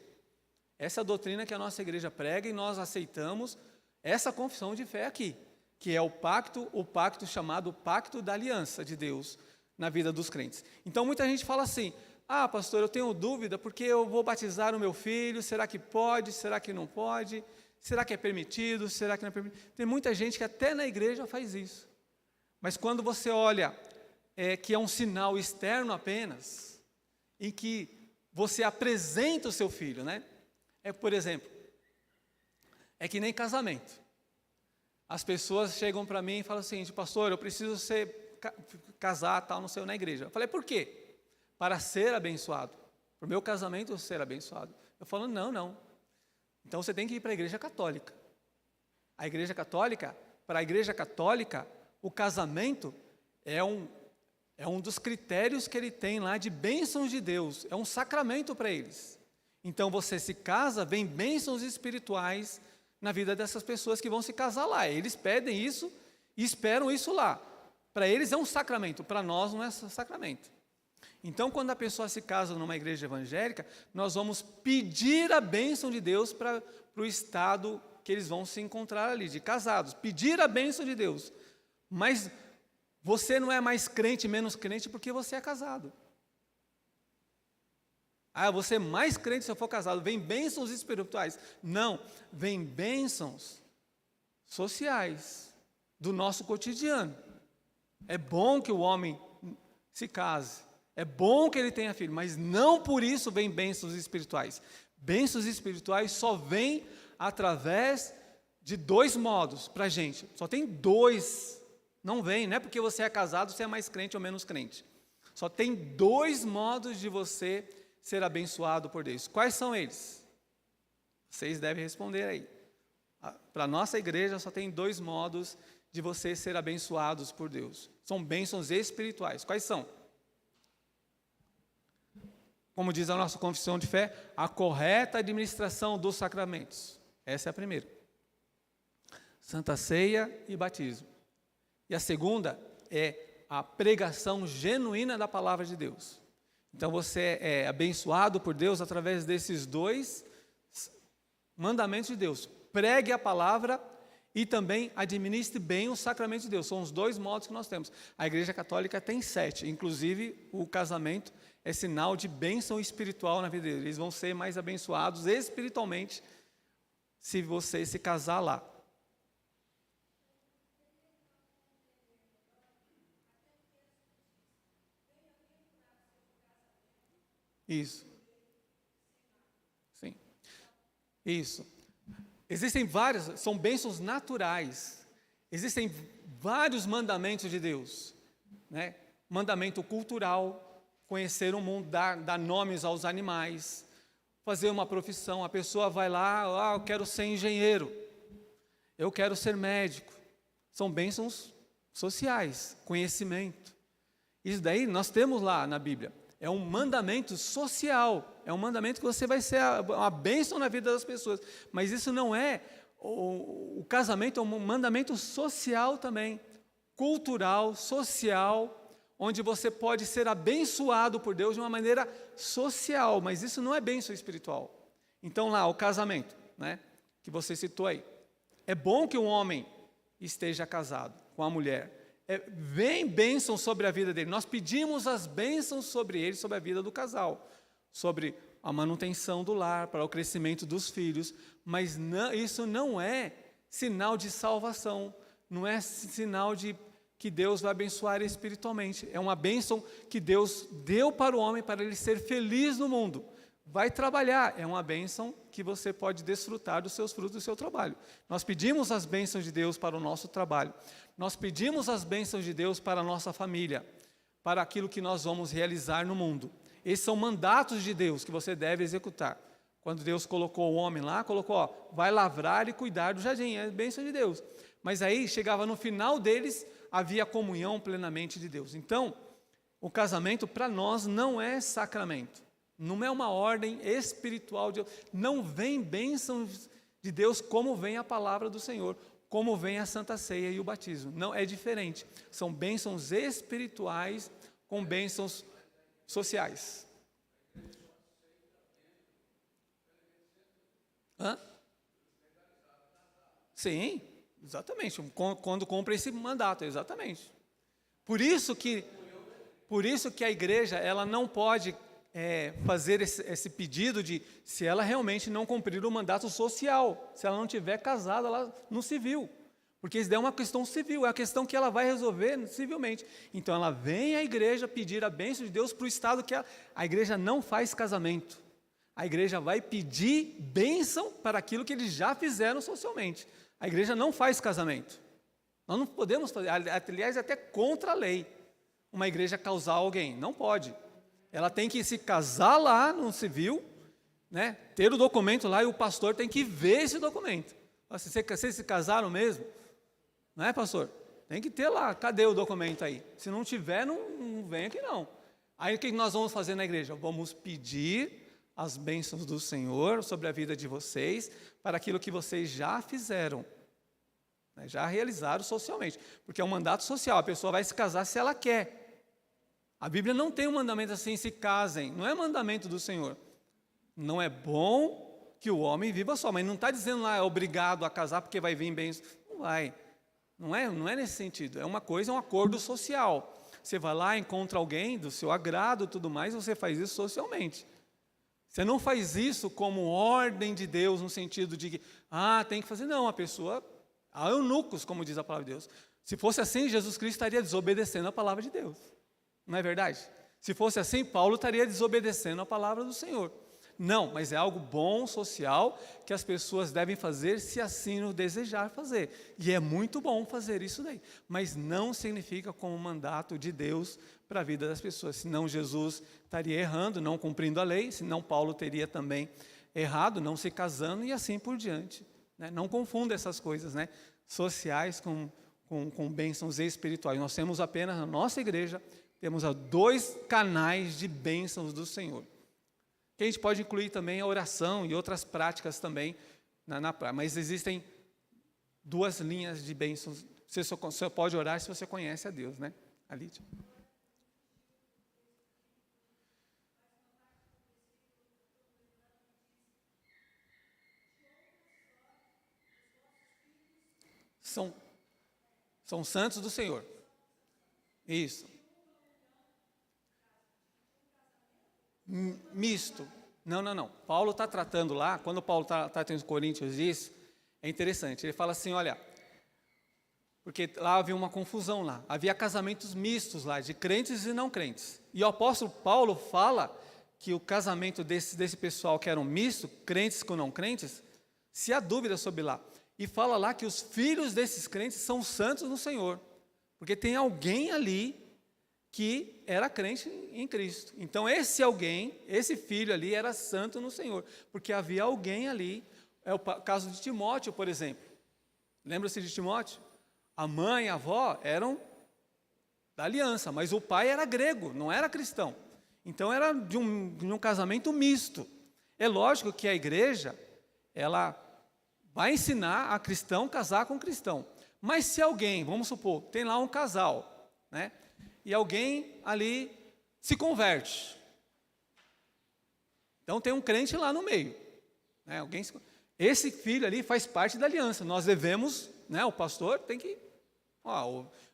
Essa é a doutrina que a nossa igreja prega e nós aceitamos essa confissão de fé aqui, que é o pacto chamado Pacto da Aliança de Deus na vida dos crentes. Então muita gente fala assim, pastor, eu tenho dúvida porque eu vou batizar o meu filho, será que pode, será que não pode? Será que é permitido? Será que não é permitido? Tem muita gente que até na igreja faz isso. Mas quando você olha que é um sinal externo apenas, em que você apresenta o seu filho, né? Por exemplo, é que nem casamento. As pessoas chegam para mim e falam assim, pastor, eu preciso casar, tal, não sei, na igreja. Eu falei, por quê? Para ser abençoado. Para o meu casamento ser abençoado. Eu falo, não. Então você tem que ir para a igreja católica. A igreja católica, para a igreja católica, o casamento é um dos critérios que ele tem lá de bênçãos de Deus. É um sacramento para eles. Então você se casa, vem bênçãos espirituais na vida dessas pessoas que vão se casar lá. Eles pedem isso e esperam isso lá. Para eles é um sacramento, para nós não é sacramento. Então, quando a pessoa se casa numa igreja evangélica, nós vamos pedir a bênção de Deus para o estado que eles vão se encontrar ali, de casados. Pedir a bênção de Deus. Mas você não é mais crente, menos crente, porque você é casado. Você é mais crente se eu for casado. Vem bênçãos espirituais. Não, vem bênçãos sociais, do nosso cotidiano. É bom que o homem se case. É bom que ele tenha filho, mas não por isso vem bênçãos espirituais. Bênçãos espirituais só vêm através de dois modos para a gente. Só tem dois. Não é porque você é casado, você é mais crente ou menos crente. Só tem dois modos de você ser abençoado por Deus. Quais são eles? Vocês devem responder aí. Para a nossa igreja só tem dois modos de você ser abençoados por Deus. São bênçãos espirituais. Quais são? Como diz a nossa confissão de fé, a correta administração dos sacramentos. Essa é a primeira. Santa Ceia e batismo. E a segunda é a pregação genuína da palavra de Deus. Então você é abençoado por Deus através desses dois mandamentos de Deus. Pregue a palavra e também administre bem o sacramento de Deus. São os dois modos que nós temos. A Igreja Católica tem 7, inclusive o casamento é sinal de bênção espiritual na vida deles. Eles vão ser mais abençoados espiritualmente se você se casar lá. Isso. Sim. Isso. Existem várias, são bênçãos naturais. Existem vários mandamentos de Deus, né? Mandamento cultural, conhecer o mundo, dar nomes aos animais, fazer uma profissão. A pessoa vai lá, eu quero ser engenheiro, eu quero ser médico. São bênçãos sociais, conhecimento. Isso daí nós temos lá na Bíblia. É um mandamento social, é um mandamento que você vai ser uma bênção na vida das pessoas. Mas isso não é, o casamento é um mandamento social também, cultural, social, onde você pode ser abençoado por Deus de uma maneira social, mas isso não é bênção espiritual. Então lá, o casamento, né, que você citou aí. É bom que um homem esteja casado com a mulher. Vem bênção sobre a vida dele. Nós pedimos as bênçãos sobre ele, sobre a vida do casal, sobre a manutenção do lar, para o crescimento dos filhos, mas não, isso não é sinal de salvação, não é sinal de que Deus vai abençoar espiritualmente. É uma bênção que Deus deu para o homem para ele ser feliz no mundo. Vai trabalhar, é uma bênção que você pode desfrutar dos seus frutos do seu trabalho. Nós pedimos as bênçãos de Deus para o nosso trabalho. Nós pedimos as bênçãos de Deus para a nossa família, para aquilo que nós vamos realizar no mundo. Esses são mandatos de Deus que você deve executar. Quando Deus colocou o homem lá, colocou, vai lavrar e cuidar do jardim, é a bênção de Deus. Mas aí, chegava no final deles, havia comunhão plenamente de Deus. Então, o casamento para nós não é sacramento, não é uma ordem espiritual de Deus, não vem bênçãos de Deus como vem a palavra do Senhor, como vem a Santa Ceia e o batismo. Não, é diferente, são bênçãos espirituais com bênçãos sociais. Hã? Sim, exatamente, quando cumpre esse mandato, exatamente. Por isso que a igreja ela não pode fazer esse pedido de, se ela realmente não cumprir o mandato social, se ela não tiver casada lá no civil, porque isso daí é uma questão civil, é a questão que ela vai resolver civilmente. Então ela vem à igreja pedir a bênção de Deus para o estado que a igreja não faz casamento. A igreja vai pedir bênção para aquilo que eles já fizeram socialmente. A igreja não faz casamento. Nós não podemos fazer, aliás, é até contra a lei, uma igreja causar alguém, não pode. Ela tem que se casar lá no civil, né, ter o documento lá e o pastor tem que ver esse documento. Vocês se casaram mesmo? Não é, pastor? Tem que ter lá, cadê o documento aí? Se não tiver, não vem aqui não. Aí o que nós vamos fazer na igreja? Vamos pedir as bênçãos do Senhor sobre a vida de vocês, para aquilo que vocês já fizeram, né, já realizaram socialmente, porque é um mandato social, a pessoa vai se casar se ela quer. A Bíblia não tem um mandamento assim, se casem, não é mandamento do Senhor. Não é bom que o homem viva só, mas não está dizendo lá, é obrigado a casar porque vai vir bênção. Não vai, não é nesse sentido, é uma coisa, é um acordo social. Você vai lá, encontra alguém do seu agrado, tudo mais, você faz isso socialmente. Você não faz isso como ordem de Deus, no sentido de que, tem que fazer. Não, a pessoa, há eunucos, como diz a palavra de Deus. Se fosse assim, Jesus Cristo estaria desobedecendo a palavra de Deus. Não é verdade? Se fosse assim, Paulo estaria desobedecendo a palavra do Senhor. Não, mas é algo bom, social, que as pessoas devem fazer se assim o desejar fazer. E é muito bom fazer isso daí. Mas não significa como mandato de Deus para a vida das pessoas. Senão Jesus estaria errando, não cumprindo a lei, senão Paulo teria também errado, não se casando e assim por diante. Né? Não confunda essas coisas, né? Sociais com bênçãos espirituais. Nós temos apenas na nossa igreja, temos 2 canais de bênçãos do Senhor. Que a gente pode incluir também a oração e outras práticas também na prática. Mas existem 2 linhas de bênçãos. Você só pode orar se você conhece a Deus, né? A Lídia. São santos do Senhor. Isso. Misto. Não. Paulo está tratando lá, quando Paulo está tratando os Coríntios disso, é interessante. Ele fala assim, olha, porque lá havia uma confusão lá. Havia casamentos mistos lá, de crentes e não crentes. E o apóstolo Paulo fala que o casamento desse pessoal que eram misto, crentes com não crentes, se há dúvida sobre lá. E fala lá que os filhos desses crentes são santos no Senhor, porque tem alguém ali que era crente em Cristo. Então esse alguém, esse filho ali era santo no Senhor, porque havia alguém ali. É o caso de Timóteo, por exemplo. Lembra-se de Timóteo? A mãe e a avó eram da aliança, mas o pai era grego, não era cristão. Então era de um casamento misto. É lógico que a igreja, ela vai ensinar a cristão casar com cristão. Mas se alguém, vamos supor, tem lá um casal, né? E alguém ali se converte. Então tem um crente lá no meio, né? Esse filho ali faz parte da aliança. Nós devemos, né? O pastor tem que,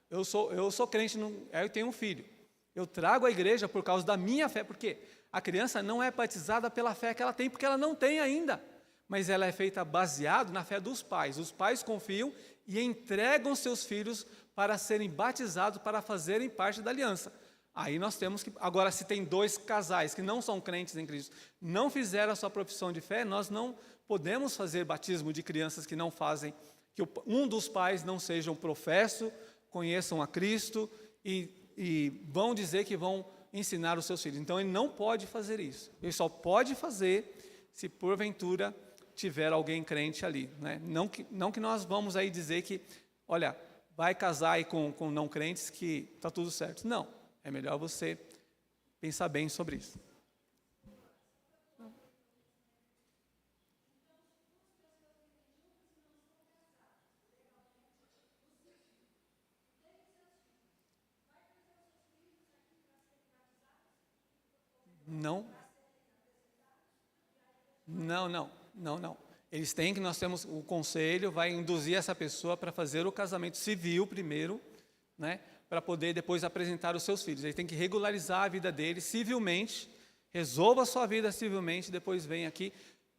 eu sou crente, eu tenho um filho. Eu trago a igreja por causa da minha fé, porque a criança não é batizada pela fé que ela tem, porque ela não tem ainda. Mas ela é feita baseado na fé dos pais. Os pais confiam e entregam seus filhos para serem batizados, para fazerem parte da aliança. Aí nós temos que, agora se tem dois casais que não são crentes em Cristo, não fizeram a sua profissão de fé, nós não podemos fazer batismo de crianças que não fazem, que um dos pais não sejam professo, conheçam a Cristo e vão dizer que vão ensinar os seus filhos. Então ele não pode fazer isso. Ele só pode fazer se porventura tiver alguém crente ali, né? Não que nós vamos aí dizer que, olha, vai casar aí com não crentes que está tudo certo. Não, é melhor você pensar bem sobre isso. Não, não. Eles têm que, nós temos, o conselho vai induzir essa pessoa para fazer o casamento civil primeiro, né, para poder depois apresentar os seus filhos. Ele tem que regularizar a vida dele civilmente, resolva a sua vida civilmente, depois vem aqui.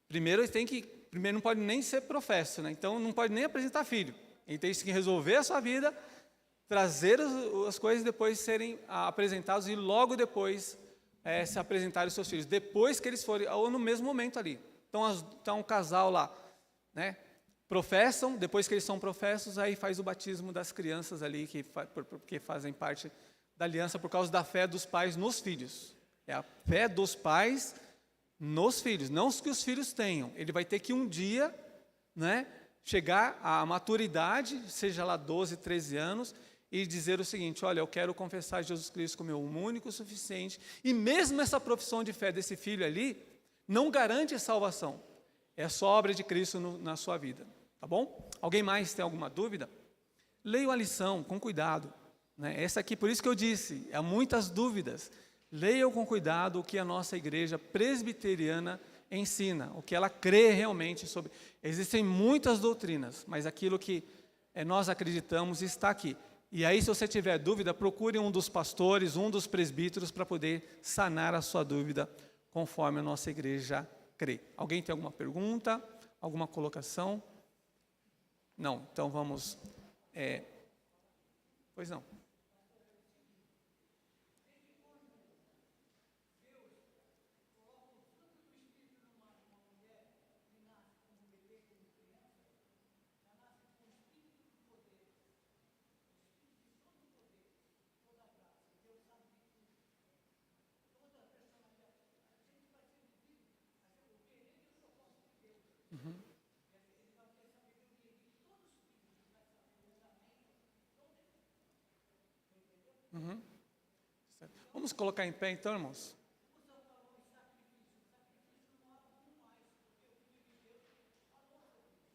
Primeiro não pode nem ser professo, né, então não pode nem apresentar filho. Ele tem que resolver a sua vida, trazer as coisas, depois serem apresentados e logo depois se apresentarem os seus filhos, depois que eles forem, ou no mesmo momento ali. Então um casal lá, né, professam, depois que eles são professos, aí faz o batismo das crianças ali, que fazem parte da aliança por causa da fé dos pais nos filhos. É a fé dos pais nos filhos, não os que os filhos tenham. Ele vai ter que um dia, né, chegar à maturidade, seja lá 12, 13 anos, e dizer o seguinte: olha, eu quero confessar Jesus Cristo como meu único e suficiente, e mesmo essa profissão de fé desse filho ali, não garante salvação, é só obra de Cristo na sua vida, tá bom? Alguém mais tem alguma dúvida? Leia a lição com cuidado, né? Essa aqui, por isso que eu disse, há muitas dúvidas. Leiam com cuidado o que a nossa igreja presbiteriana ensina, o que ela crê realmente sobre. Existem muitas doutrinas, mas aquilo que nós acreditamos está aqui. E aí, se você tiver dúvida, procure um dos pastores, um dos presbíteros, para poder sanar a sua dúvida, conforme a nossa igreja crê. Alguém tem alguma pergunta? Alguma colocação? Não, então vamos... Pois não. Vamos colocar em pé então, irmãos?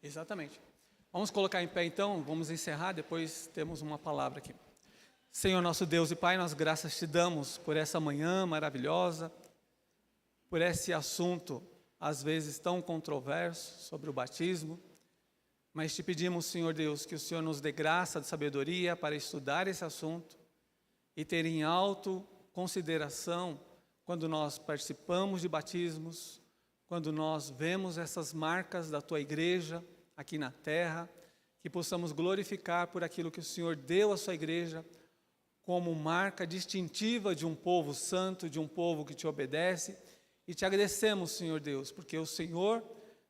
Exatamente. Vamos colocar em pé então, vamos encerrar, depois temos uma palavra aqui. Senhor nosso Deus e Pai, nós graças te damos por essa manhã maravilhosa, por esse assunto, às vezes tão controverso, sobre o batismo, mas te pedimos, Senhor Deus, que o Senhor nos dê graça de sabedoria para estudar esse assunto e ter em alto consideração quando nós participamos de batismos, quando nós vemos essas marcas da Tua igreja aqui na terra, que possamos glorificar por aquilo que o Senhor deu à Sua igreja como marca distintiva de um povo santo, de um povo que Te obedece, E te agradecemos, Senhor Deus, porque o Senhor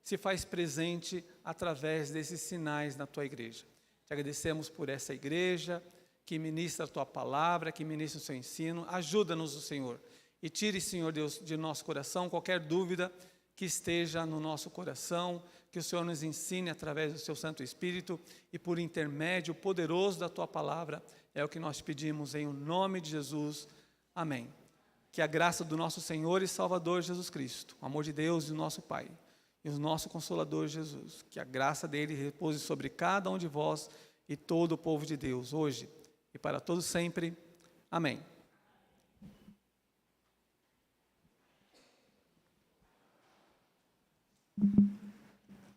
se faz presente através desses sinais na tua igreja. Te agradecemos por essa igreja que ministra a tua palavra, que ministra o seu ensino. Ajuda-nos, o Senhor, e tire, Senhor Deus, de nosso coração qualquer dúvida que esteja no nosso coração, que o Senhor nos ensine através do seu Santo Espírito e por intermédio poderoso da tua palavra. É o que nós pedimos em nome de Jesus. Amém. Que a graça do nosso Senhor e Salvador Jesus Cristo, o amor de Deus e do nosso Pai, e o nosso Consolador Jesus, que a graça dele repouse sobre cada um de vós e todo o povo de Deus, hoje e para todos sempre. Amém.